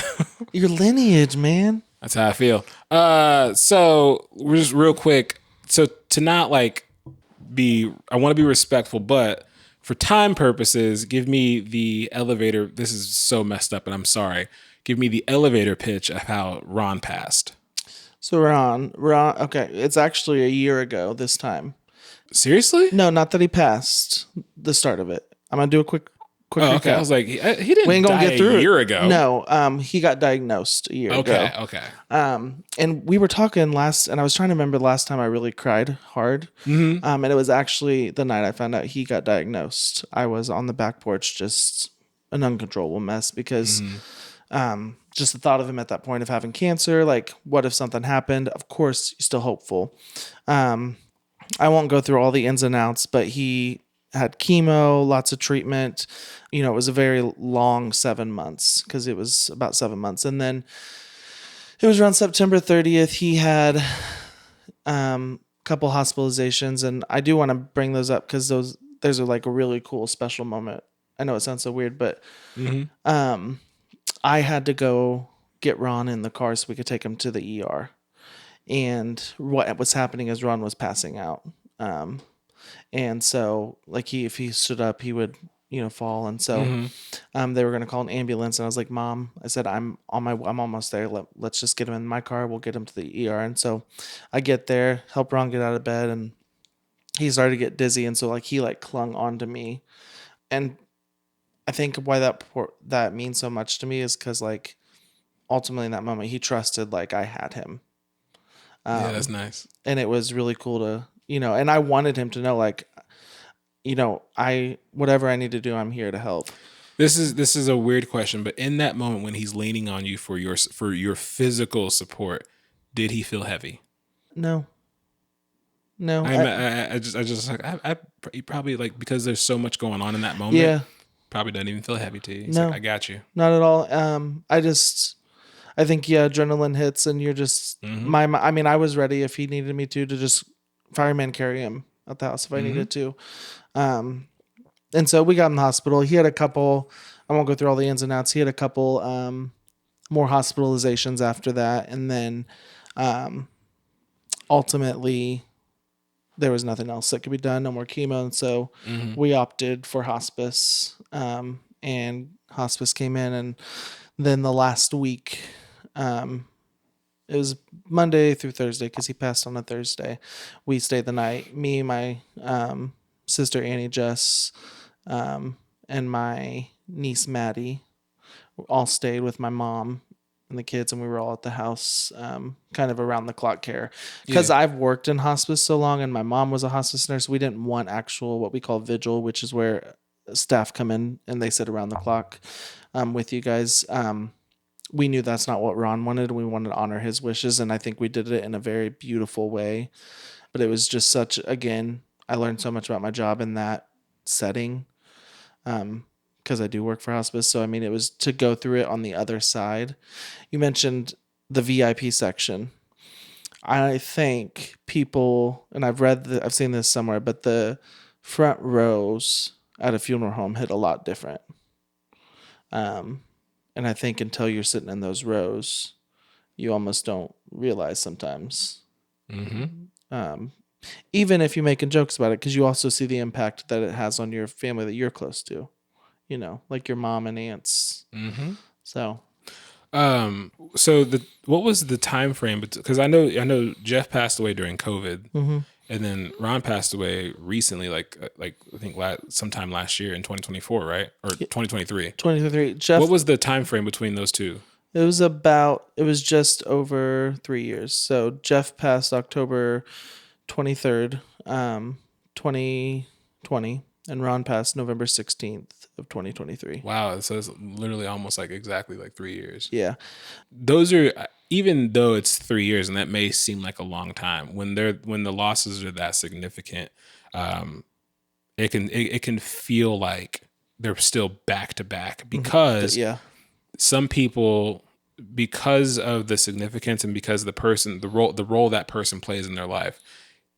Your lineage, man. That's how I feel. So we're just real quick. So to not I want to be respectful, but for time purposes, give me the elevator. This is so messed up, and I'm sorry. Give me the elevator pitch of how Ron passed. So Ron, okay, it's actually a year ago this time. Seriously? No, not that he passed. The start of it. I'm gonna do a quick recap. Okay. I was like, he didn't we ain't gonna die get through a year ago. No, he got diagnosed a year ago. Okay. And we were talking last, and I was trying to remember the last time I really cried hard. Mm-hmm. And it was actually the night I found out he got diagnosed. I was on the back porch, just an uncontrollable mess because just the thought of him at that point of having cancer, like what if something happened? Of course, you're still hopeful. I won't go through all the ins and outs, but he had chemo, lots of treatment. It was a very long 7 months because it was about 7 months. And then it was around September 30th. He had a couple hospitalizations. And I do want to bring those up because those are like a really cool special moment. I know it sounds so weird, but I had to go get Ron in the car so we could take him to the ER. And what was happening is Ron was passing out. And so if he stood up, he would, fall. And so, they were going to call an ambulance, and I was like, Mom, I said, I'm almost there. Let's just get him in my car. We'll get him to the ER. And so I get there, help Ron get out of bed, and he started to get dizzy. And so he clung onto me. And I think why that means so much to me is because ultimately in that moment, he trusted I had him. Yeah, that's nice. And it was really cool to, and I wanted him to know, whatever I need to do, I'm here to help. This is a weird question, but in that moment when he's leaning on you for your physical support, did he feel heavy? No. He probably because there's so much going on in that moment. Yeah. Probably doesn't even feel heavy to you. He's no, I got you. Not at all. I think adrenaline hits, and you're just I was ready if he needed me to just fireman carry him at the house if I needed to. And so we got in the hospital. He had a couple. I won't go through all the ins and outs. He had a couple more hospitalizations after that, and then ultimately there was nothing else that could be done. No more chemo, and so we opted for hospice. And hospice came in, and then the last week. It was Monday through Thursday because he passed on a Thursday. We stayed the night. Me, my sister Annie, Jess, and my niece Maddie all stayed with my mom and the kids, and we were all at the house, kind of around the clock care. Because I've worked in hospice so long, and my mom was a hospice nurse, we didn't want actual what we call vigil, which is where staff come in and they sit around the clock with you guys. We knew that's not what Ron wanted. We wanted to honor his wishes, and I think we did it in a very beautiful way. But it was just such, again, I learned so much about my job in that setting, because I do work for hospice. So, I mean, it was to go through it on the other side. You mentioned the VIP section. I think people, and I've seen this somewhere, but the front rows at a funeral home hit a lot different. And I think until you're sitting in those rows, you almost don't realize sometimes. Even if you're making jokes about it, because you also see the impact that it has on your family that you're close to, like your mom and aunts. So, what was the time frame? Because I know Jeff passed away during COVID, and then Ron passed away recently, like I think sometime last year in 2024, right? Or 2023. 2023. Jeff. What was the time frame between those two? It was just over 3 years. So Jeff passed October 23rd, 2020, and Ron passed November 16th of 2023. Wow. So it's literally almost like exactly like 3 years. Yeah. Those are, even though it's 3 years and that may seem like a long time, when the losses are that significant, it can feel like they're still back to back, because some people, because of the significance and because the role that person plays in their life,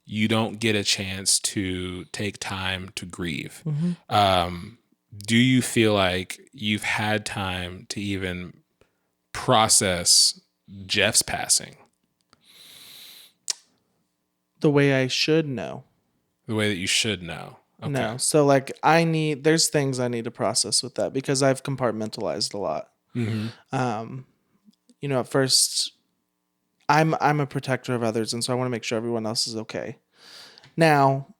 you don't get a chance to take time to grieve. Do you feel like you've had time to even process Jeff's passing? The way I should know. The way that you should know. Okay. No. So like there's things I need to process with that, because I've compartmentalized a lot. At first I'm a protector of others, and so I want to make sure everyone else is okay. Now,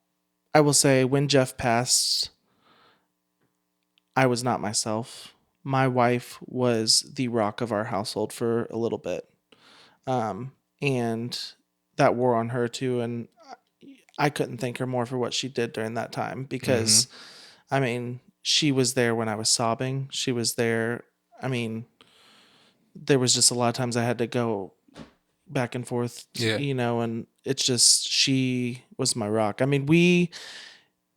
I will say, when Jeff passed, I was not myself. My wife was the rock of our household for a little bit. And that wore on her too. And I couldn't thank her more for what she did during that time, because, I mean, she was there when I was sobbing. She was there. I mean, there was just a lot of times I had to go back and forth, and it's just, she was my rock. I mean,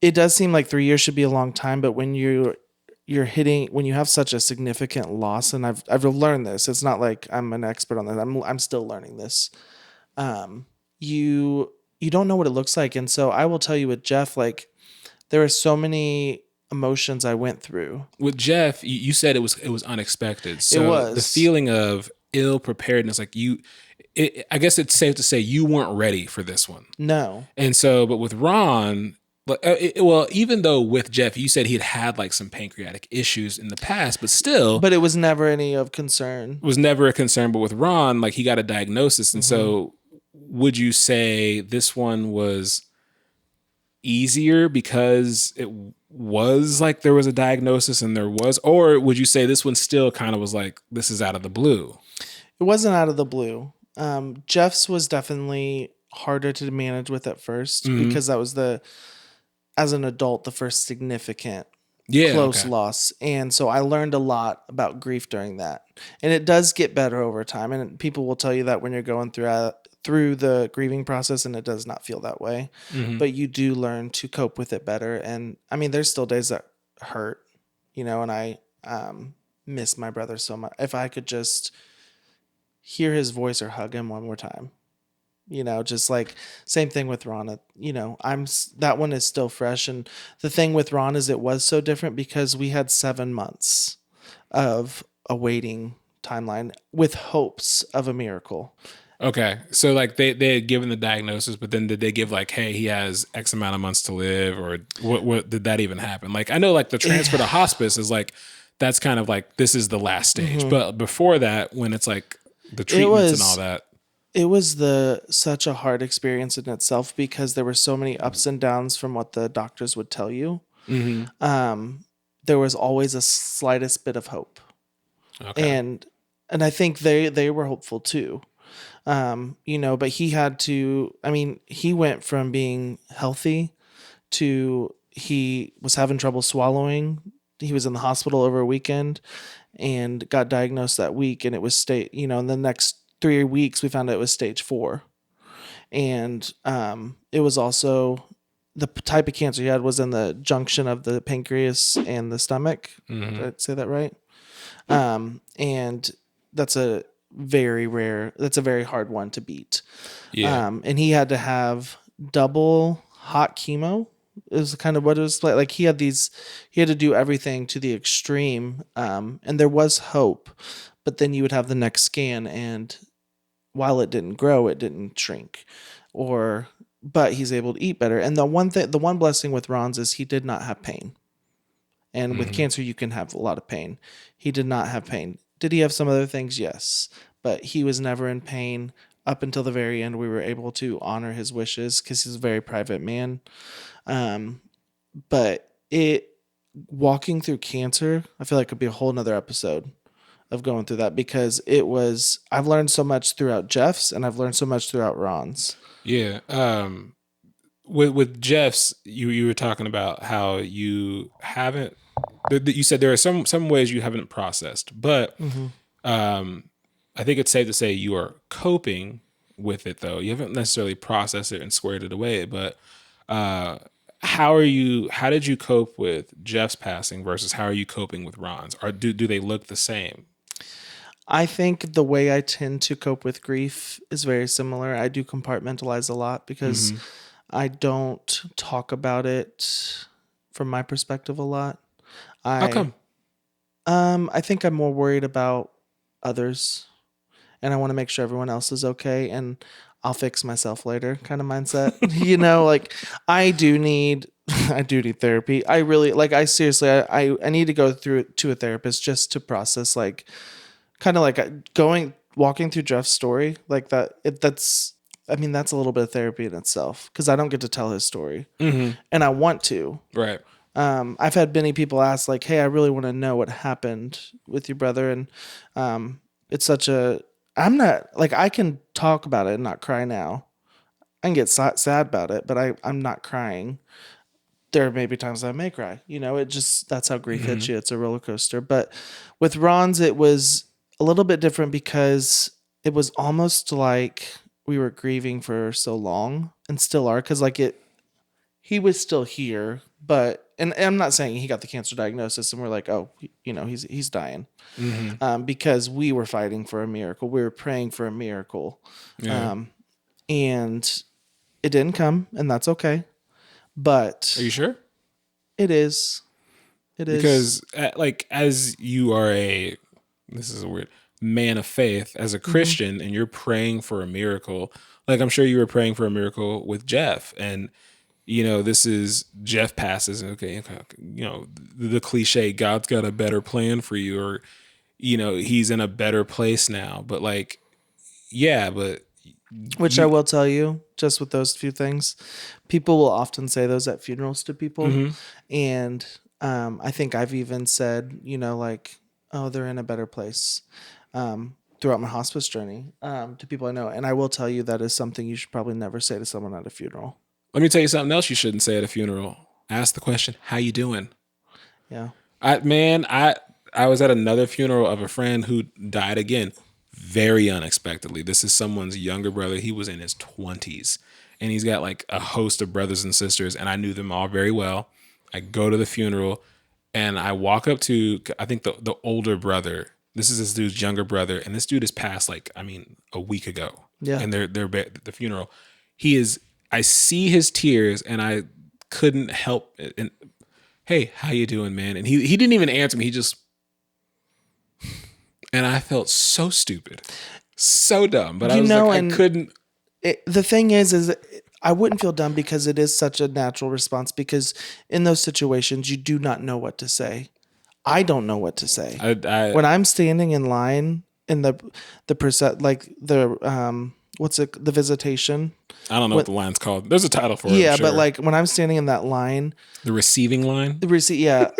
it does seem like 3 years should be a long time, but when when you have such a significant loss, and I've learned this, it's not like I'm an expert on that. I'm still learning this. You don't know what it looks like. And so I will tell you, with Jeff, like, there are so many emotions I went through. With Jeff, you said it was unexpected. So it was. The feeling of ill preparedness, like I guess it's safe to say you weren't ready for this one. No. And so, but with Ron, even though with Jeff, you said he'd had like some pancreatic issues in the past, but still. But it was never any of concern. It was never a concern. But with Ron, like, he got a diagnosis. And so would you say this one was easier because it was like there was a diagnosis or would you say this one still kind of was like, this is out of the blue? It wasn't out of the blue. Jeff's was definitely harder to manage with at first, because that was as an adult, the first significant close loss. And so I learned a lot about grief during that. And it does get better over time. And people will tell you that when you're going through the grieving process, and it does not feel that way. But you do learn to cope with it better. And I mean, there's still days that hurt, and I miss my brother so much. If I could just hear his voice or hug him one more time. Just like, same thing with Ron. That one is still fresh. And the thing with Ron is it was so different because we had 7 months of a waiting timeline with hopes of a miracle. Okay. So like they had given the diagnosis, but then did they give like, hey, he has X amount of months to live, or what did that even happen? Like, I know like the transfer to hospice is like, that's kind of like, this is the last stage. But before that, when it's like the treatments and all that. It was such a hard experience in itself, because there were so many ups and downs from what the doctors would tell you. There was always a slightest bit of hope. Okay. And and I think they were hopeful too. But he had to. I mean, he went from being healthy to he was having trouble swallowing. He was in the hospital over a weekend and got diagnosed that week, and it was in the next 3 weeks we found out it was stage 4, and it was also the type of cancer he had was in the junction of the pancreas and the stomach. Did I say that right? And that's a very hard one to beat. Yeah. And he had to have double hot chemo is kind of what it was like. Like he had to do everything to the extreme. And there was hope, but then you would have the next scan, and while it didn't grow, it didn't shrink, but he's able to eat better. And the one blessing with Ron's is he did not have pain. And with cancer, you can have a lot of pain. He did not have pain. Did he have some other things? Yes. But he was never in pain up until the very end. We were able to honor his wishes because he's a very private man. But walking through cancer, I feel like could be a whole nother episode of going through that, because I've learned so much throughout Jeff's and I've learned so much throughout Ron's. Yeah. With Jeff's, you were talking about how you haven't. You said there are some ways you haven't processed, but I think it's safe to say you are coping with it, though. You haven't necessarily processed it and squared it away, but how did you cope with Jeff's passing versus how are you coping with Ron's? Or do they look the same? I think the way I tend to cope with grief is very similar. I do compartmentalize a lot because I don't talk about it from my perspective a lot. How come? I think I'm more worried about others, and I want to make sure everyone else is okay, and I'll fix myself later kind of mindset. Like I do need therapy. I really I seriously I need to go through to a therapist just to process, like kind of like walking through Jeff's story like that. That's a little bit of therapy in itself, because I don't get to tell his story, and I want to. Right. I've had many people ask, like, "Hey, I really want to know what happened with your brother," and it's such a. I'm not like I can talk about it and not cry now. I can get sad about it, but I'm not crying. There may be times I may cry. That's how grief hits you. It's a roller coaster. But with Ron's, it was a little bit different because it was almost like we were grieving for so long, and still are, because he was still here, but and I'm not saying he got the cancer diagnosis and we're like, oh, he's dying, because we were fighting for a miracle. We were praying for a miracle, and it didn't come, and that's okay. But are you sure? It is. It is because as you are this is a weird man of faith, as a Christian, and you're praying for a miracle. Like I'm sure you were praying for a miracle with Jeff, and this is Jeff passes, and okay, the cliche, God's got a better plan for you, or, he's in a better place now. But which I will tell you, just with those few things, people will often say those at funerals to people. And I think I've even said, oh, they're in a better place throughout my hospice journey to people I know. And I will tell you that is something you should probably never say to someone at a funeral. Let me tell you something else you shouldn't say at a funeral. Ask the question, how you doing? Yeah. I was at another funeral of a friend who died again, very unexpectedly. This is someone's younger brother. He was in his 20s, and he's got like a host of brothers and sisters, and I knew them all very well. I go to the funeral, and I walk up to, I think the older brother. This is this dude's younger brother, and this dude has passed a week ago. Yeah. And they're at the funeral. I see his tears, and I couldn't help it. And hey, how you doing, man? And he didn't even answer me. He just, and I felt so stupid, so dumb. But I was I couldn't. The thing is I wouldn't feel dumb because it is such a natural response. Because in those situations, you do not know what to say. I don't know what to say. When I'm standing in line in the the visitation. I don't know what the line's called. There's a title for it. Yeah, but when I'm standing in that line, the receiving line. Yeah,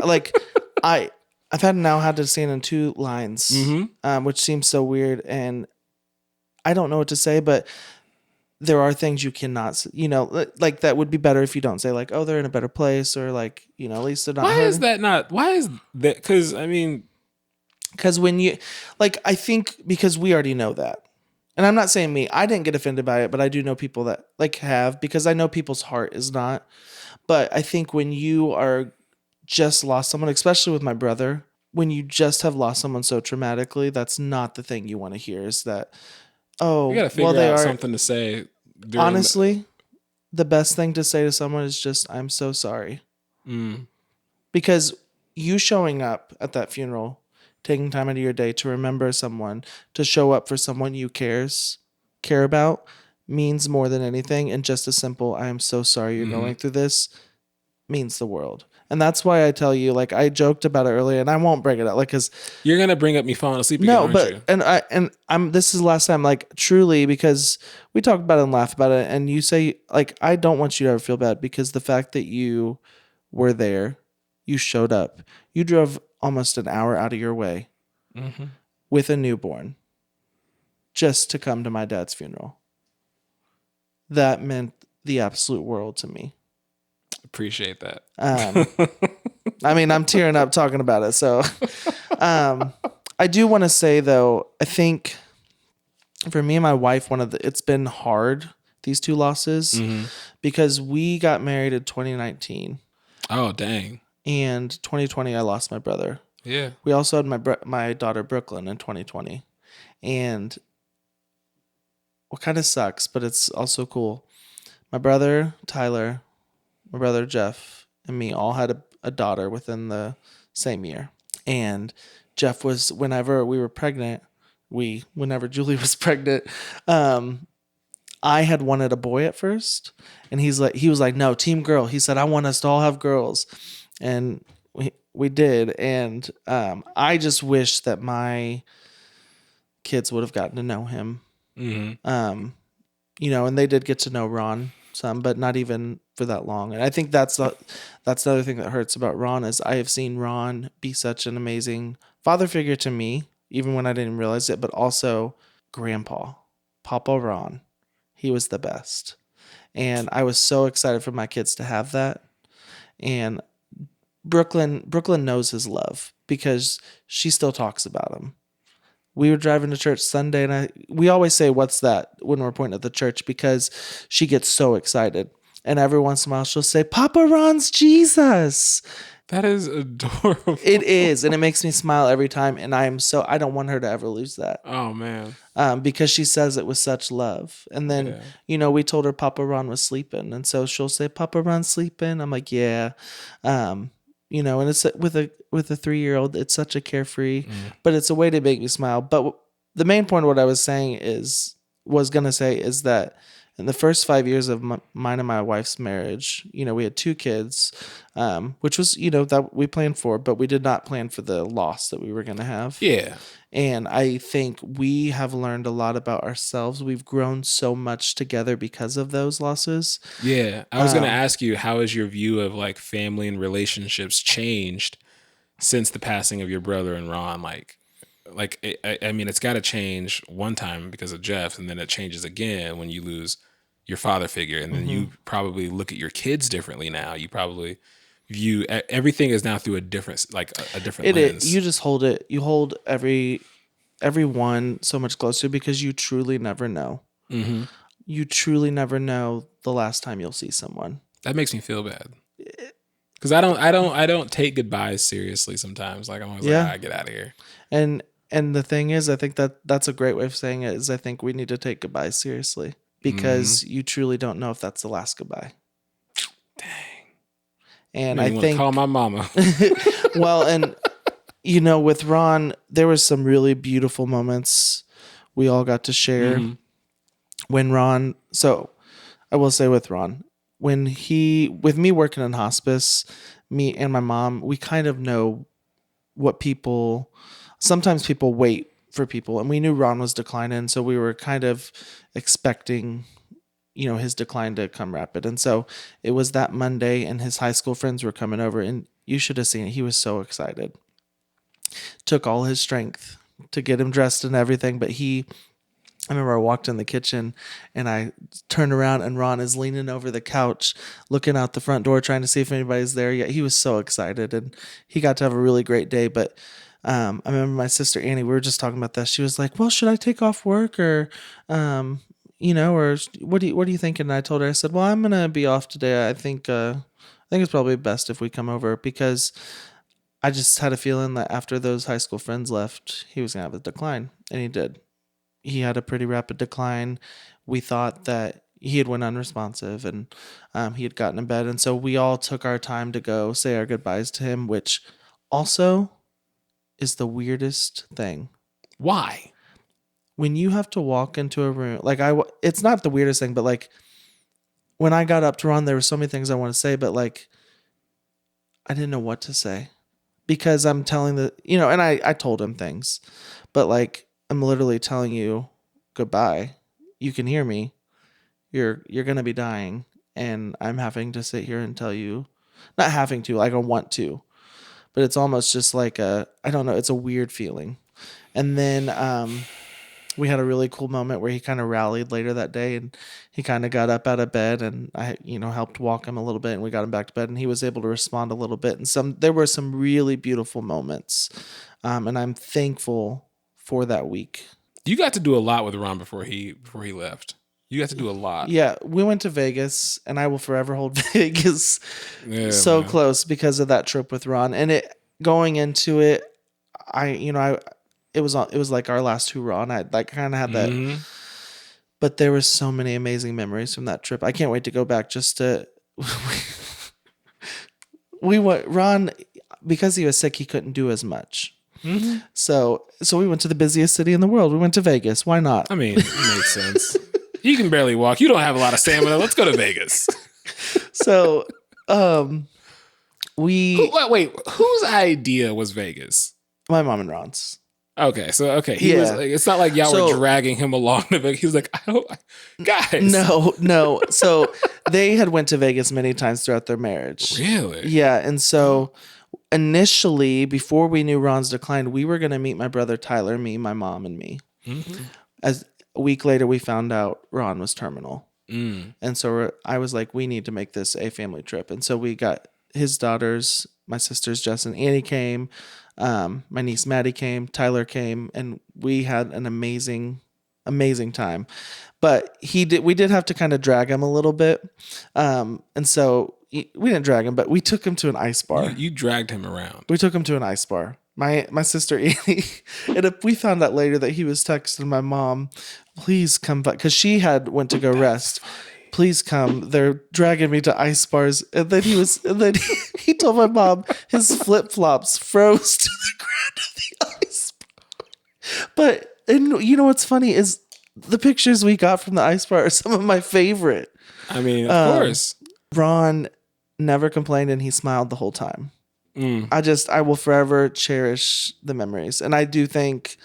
I've had to stand in two lines, which seems so weird, and I don't know what to say, but there are things you cannot, like that would be better if you don't say like, oh, they're in a better place, or like, at least they're not Why is hurting. that not? Why is that? Because I mean, because when you, like, I think because we already know that. And I'm not saying me, I didn't get offended by it, but I do know people that like have, because I know people's heart is not. But I think when you are just lost someone, especially with my brother, when you just have lost someone so traumatically, that's not the thing you want to hear is that, you got oh, to well, figure they out are. something to say during. Honestly, the best thing to say to someone is just, I'm so sorry. Because you showing up at that funeral, taking time out of your day to remember someone, to show up for someone you care about, means more than anything. And just a simple, I am so sorry you're going through this, means the world. And that's why I tell you, like, I joked about it earlier, and I won't bring it up, like, because You're gonna bring up me falling asleep again, no, aren't you? but I'm this is the last time, like, truly, because we talk about it and laugh about it, and you say, like, I don't want you to ever feel bad, because the fact that you were there, you showed up, you drove almost an hour out of your way with a newborn just to come to my dad's funeral. That meant the absolute world to me. Appreciate that. I mean, I'm tearing up talking about it. So, I do want to say though, I think for me and my wife, it's been hard, these two losses, because we got married in 2019. Oh, dang. And 2020, I lost my brother. Yeah. We also had my daughter Brooklyn in 2020. And what kind of sucks, but it's also cool. My brother Tyler, my brother Jeff, and me all had a daughter within the same year. And Jeff was, whenever we were pregnant, whenever Julie was pregnant, I had wanted a boy at first, and he was like, no, team girl. He said, I want us to all have girls, and we did. And I just wish that my kids would have gotten to know him. And they did get to know Ron some, but not even for that long. And I think that's the other thing that hurts about Ron is I have seen Ron be such an amazing father figure to me, even when I didn't realize it, but also grandpa, Papa Ron. He was the best. And I was so excited for my kids to have that. And Brooklyn knows his love because she still talks about him. We were driving to church Sunday, and we always say, what's that, when we're pointing at the church, because she gets so excited. And every once in a while, she'll say, Papa Ron's Jesus. That is adorable. It is, and it makes me smile every time. And I don't want her to ever lose that. Oh, man. Because she says it with such love. And then, we told her Papa Ron was sleeping. And so she'll say, Papa Ron's sleeping. I'm like, yeah. And it's with a 3-year-old, it's such a carefree, but it's a way to make me smile. But the main point of what I was going to say is that in the first 5 years of mine and my wife's marriage, we had 2 kids, which was, that we planned for, but we did not plan for the loss that we were going to have. Yeah. And I think we have learned a lot about ourselves. We've grown so much together because of those losses. Yeah. I was going to ask you, how has your view of like family and relationships changed since the passing of your brother and Ron? I mean, it's got to change one time because of Jeff, and then it changes again when you lose your father figure. And then you probably look at your kids differently now. You probably view everything is now through a different lens. You just hold it. You hold everyone so much closer because you truly never know. You truly never know the last time you'll see someone. That makes me feel bad because I don't take goodbyes seriously sometimes. Like I'm always like, get out of here. And the thing is, I think that's a great way of saying it. Is I think we need to take goodbyes seriously because you truly don't know if that's the last goodbye. Dang. And I think call my mama. Well, and with Ron, there was some really beautiful moments we all got to share when Ron. So I will say with Ron, with me working in hospice, me and my mom, we kind of know what sometimes people wait for people, and we knew Ron was declining, so we were kind of expecting his decline to come rapid. And so it was that Monday, and his high school friends were coming over, and you should have seen it. He was so excited. took all his strength to get him dressed and everything. But I remember I walked in the kitchen and I turned around and Ron is leaning over the couch, looking out the front door, trying to see if anybody's there yet. He was so excited and he got to have a really great day. But I remember my sister Annie, we were just talking about that. She was like, well, should I take off work or, or what do you think? And I told her, I said, well, I'm going to be off today. I think it's probably best if we come over because I just had a feeling that after those high school friends left, he was going to have a decline. And he did. He had a pretty rapid decline. We thought that he had went unresponsive and he had gotten in bed. And so we all took our time to go say our goodbyes to him, which also is the weirdest thing. Why? When you have to walk into a room, it's not the weirdest thing, but like when I got up to Ron, there were so many things I want to say, but like I didn't know what to say because I'm telling and I told him things, but like I'm literally telling you goodbye. You can hear me. You're going to be dying. And I'm having to sit here and tell you, not having to, like I want to, but it's almost just like I don't know. It's a weird feeling. And then we had a really cool moment where he kind of rallied later that day and he kind of got up out of bed and I, helped walk him a little bit and we got him back to bed and he was able to respond a little bit. And there were some really beautiful moments. And I'm thankful for that week. You got to do a lot with Ron before he left. You got to do a lot. Yeah, we went to Vegas, and I will forever hold Vegas so close because of that trip with Ron. And going into it, it was like our last hurrah, and I like kind of had that. But there were so many amazing memories from that trip. I can't wait to go back just to. We went Ron because he was sick. He couldn't do as much. Mm-hmm. So we went to the busiest city in the world. We went to Vegas. Why not? I mean, it makes sense. You can barely walk. You don't have a lot of stamina. Let's go to Vegas. So, wait, whose idea was Vegas? My mom and Ron's. Okay, so he was. Like, it's not like y'all were dragging him along to Vegas. He was like, guys. No. So they had went to Vegas many times throughout their marriage. Really? Yeah, and so. Initially, before we knew Ron's decline, we were going to meet my brother Tyler, me, my mom, and me. Mm-hmm. As a week later, we found out Ron was terminal. And so I was like, we need to make this a family trip. And so we got his daughters, my sisters, Jess and Annie came. My niece Maddie came. Tyler came. And we had an amazing time. But we did have to kind of drag him a little bit. And so we didn't drag him, but we took him to an ice bar. You dragged him around. We took him to an ice bar. My sister Annie, and we found out later that he was texting my mom, please come back, because she had went to go rest. Funny. Please come. They're dragging me to ice bars. And then he told my mom his flip-flops froze to the ground of the ice bar. But, and you know what's funny is the pictures we got from the ice bar are some of my favorite. I mean, of course. Ron never complained and he smiled the whole time. I will forever cherish the memories. And I do think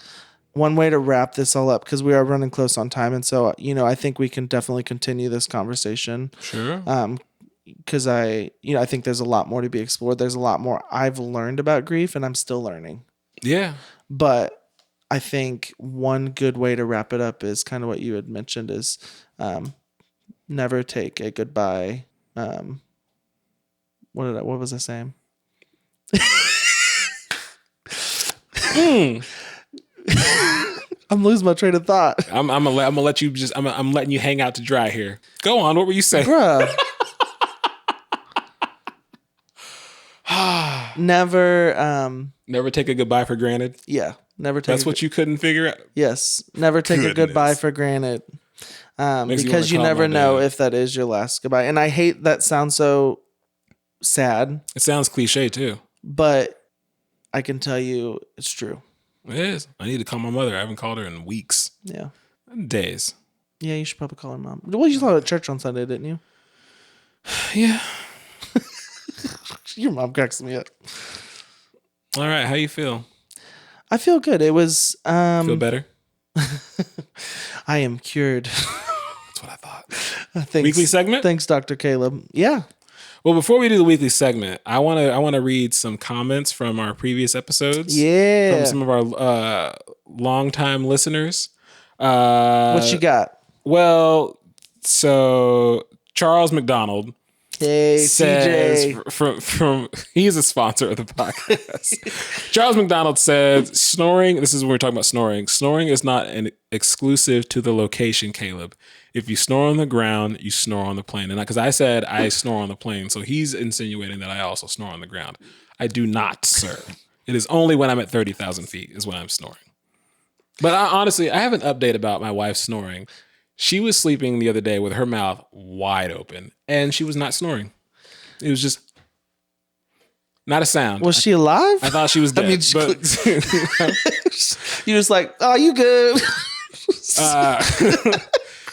one way to wrap this all up, because we are running close on time. And so, I think we can definitely continue this conversation. Sure. Because I think there's a lot more to be explored. There's a lot more I've learned about grief and I'm still learning. Yeah. But I think one good way to wrap it up is kind of what you had mentioned is never take a goodbye. What was I saying? I'm losing my train of thought. I'm gonna let you just. I'm letting you hang out to dry here. Go on. What were you saying? Bruh. Never take a goodbye for granted. Yeah. Never take. That's what you couldn't figure out. Yes. Never take a goodbye for granted. Because you never know if that is your last goodbye. And I hate that sounds so sad. It sounds cliche too. But I can tell you it's true. It is. I need to call my mother. I haven't called her in weeks. Yeah. Days. Yeah, you should probably call her mom. Well, you saw her at church on Sunday, didn't you? Yeah. Your mom cracks me up. All right. How you feel? I feel good. It was... feel better? I am cured. That's what I thought. Thanks, weekly segment? Thanks, Dr. Caleb. Yeah. Well, before we do the weekly segment, I want to read some comments from our previous episodes. Yeah. From some of our longtime listeners. What you got? Well, so Charles McDonald says CJ. from he's a sponsor of the podcast. Charles McDonald said, "Snoring. This is when we're talking about snoring. Snoring is not an exclusive to the location, Caleb. If you snore on the ground, you snore on the plane." And because I said I snore on the plane, so he's insinuating that I also snore on the ground. I do not, sir. It is only when I'm at 30,000 feet is when I'm snoring. But honestly, I have an update about my wife snoring. She was sleeping the other day with her mouth wide open, and she was not snoring. It was just not a sound. Was she alive? I thought she was dead. You just like, oh, you good?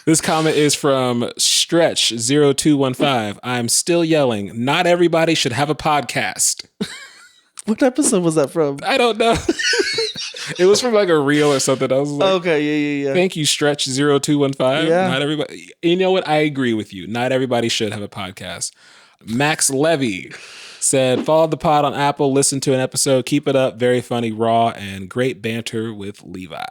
This comment is from Stretch0215. I'm still yelling. Not everybody should have a podcast. What episode was that from? I don't know. It was from like a reel or something. I was like, okay, yeah. Thank you, Stretch0215. Yeah. Not everybody. You know what? I agree with you. Not everybody should have a podcast. Max Levy said, follow the pod on Apple, listen to an episode, keep it up, very funny, raw, and great banter with Levi.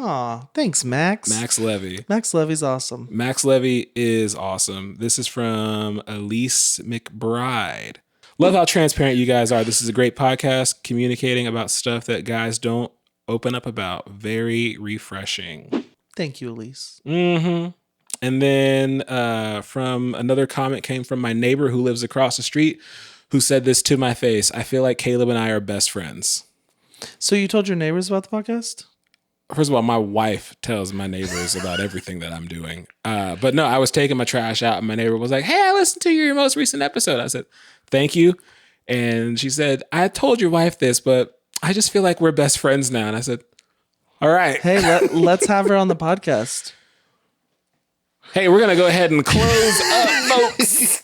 Aw, thanks, Max. Max Levy. Max Levy's awesome. Max Levy is awesome. This is from Elise McBride. Love how transparent you guys are. This is a great podcast, communicating about stuff that guys don't open up about. Very refreshing. Thank you, Elise. Mm-hmm. And then from another comment came from my neighbor who lives across the street, who said this to my face. I feel like Caleb and I are best friends. So you told your neighbors about the podcast? First of all, my wife tells my neighbors about everything that I'm doing. But no, I was taking my trash out and my neighbor was like, hey, I listened to your most recent episode. I said, thank you. And she said, I told your wife this, but I just feel like we're best friends now. And I said, all right. Hey, let's have her on the podcast. Hey, we're going to go ahead and close up, folks.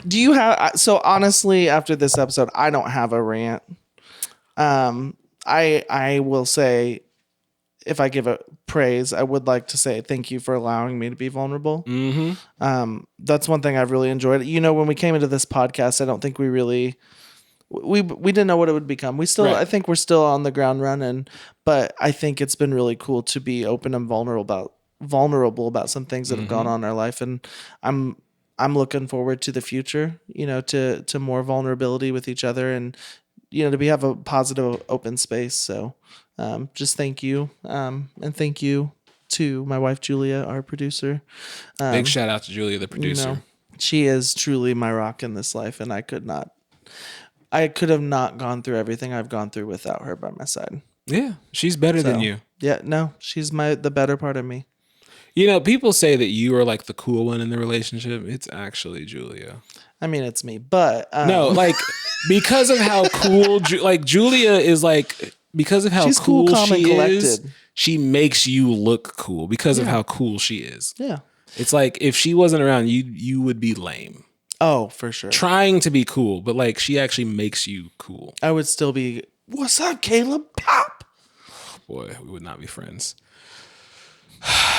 Do you have, so honestly, after this episode, I don't have a rant. I will say, if I give a praise, I would like to say thank you for allowing me to be vulnerable. Mm-hmm. That's one thing I've really enjoyed. You know, when we came into this podcast, I don't think we really, we didn't know what it would become. We still, right. I think we're still on the ground running, but I think it's been really cool to be open and vulnerable about some things that have gone on in our life. And I'm looking forward to the future, you know, to more vulnerability with each other and, you know, to have a positive open space. So, just thank you. And thank you to my wife, Julia, our producer. Big shout out to Julia, the producer. You know, she is truly my rock in this life. And I could have not gone through everything I've gone through without her by my side. Yeah. She's better than you. Yeah. No, she's the better part of me. You know, people say that you are like the cool one in the relationship. It's actually Julia. I mean, it's me, but no, like because of how cool, like Julia is like, because of how she's cool she is, collected. She makes you look cool because of how cool she is. Yeah. It's like if she wasn't around, you would be lame. Oh, for sure. Trying to be cool, but like she actually makes you cool. I would still be, what's up, Caleb? Pop. Boy, we would not be friends.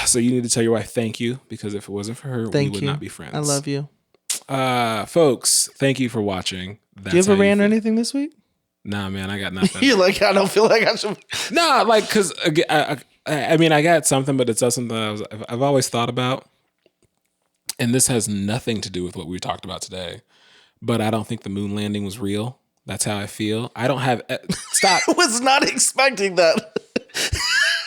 So you need to tell your wife thank you, because if it wasn't for her, we would not be friends. I love you. Folks, thank you for watching. Do you have a rant or anything this week? Nah, man, I got nothing. You're like, I don't feel like I should. Nah, like, because I mean, I got something, but it's not something I've always thought about. And this has nothing to do with what we talked about today. But I don't think the moon landing was real. That's how I feel. I don't have... Stop. I was not expecting that.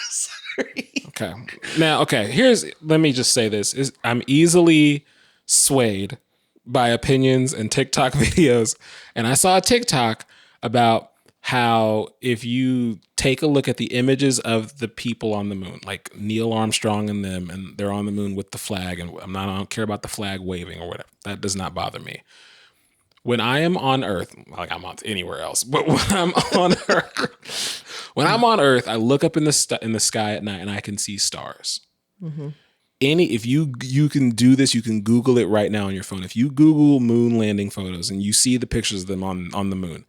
Sorry. Okay. Now, okay, let me just say this. I'm easily swayed by opinions and TikTok videos. And I saw a TikTok about how if you take a look at the images of the people on the moon, like Neil Armstrong and them, and they're on the moon with the flag, and I don't care about the flag waving or whatever. That does not bother me. When I am on Earth, like I'm on anywhere else, but when I'm on Earth, I look up in the sky at night and I can see stars. Mm-hmm. If you can do this, you can Google it right now on your phone. If you Google moon landing photos and you see the pictures of them on the moon,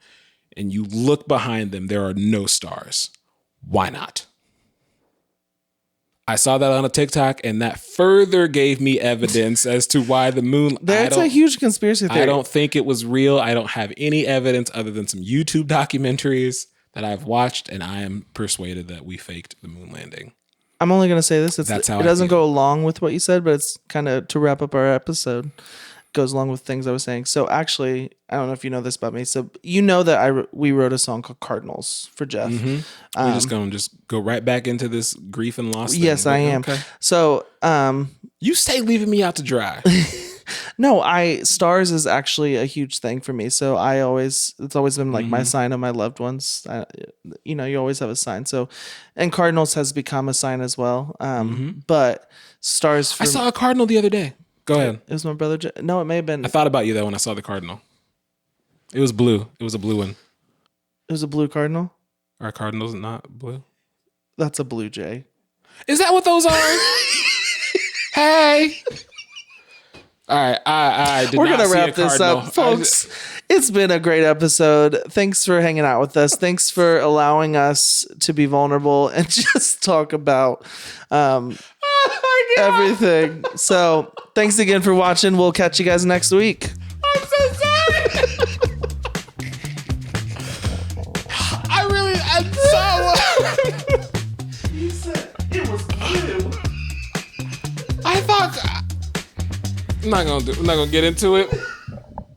and you look behind them, there are no stars. Why not? I saw that on a TikTok, and that further gave me evidence as to why the moon. That's a huge conspiracy theory. I don't think it was real. I don't have any evidence other than some YouTube documentaries that I've watched, and I am persuaded that we faked the moon landing. I'm only going to say this. It doesn't go along with what you said, but it's kind of to wrap up our episode. Goes along with things I was saying. So actually, I don't know if you know this about me. So you know that we wrote a song called Cardinals for Jeff. Mm-hmm. We're just going to go right back into this grief and loss thing. Yes, I am. Okay. So you stay leaving me out to dry. No, stars is actually a huge thing for me. So it's always been like my sign of my loved ones. You always have a sign. So, and Cardinals has become a sign as well. But stars. I saw a cardinal the other day. Go ahead. It was my brother. No, it may have been. I thought about you though when I saw the cardinal. It was blue. It was a blue one. It was a blue cardinal. Are cardinals not blue? That's a blue jay. Is that what those are? Hey. All right, I did. We're gonna wrap this up, folks. It's been a great episode. Thanks for hanging out with us. Thanks for allowing us to be vulnerable and just talk about everything. So, thanks again for watching. We'll catch you guys next week. I'm so sorry. I'm so. He said it was blue. I thought. I'm not gonna get into it.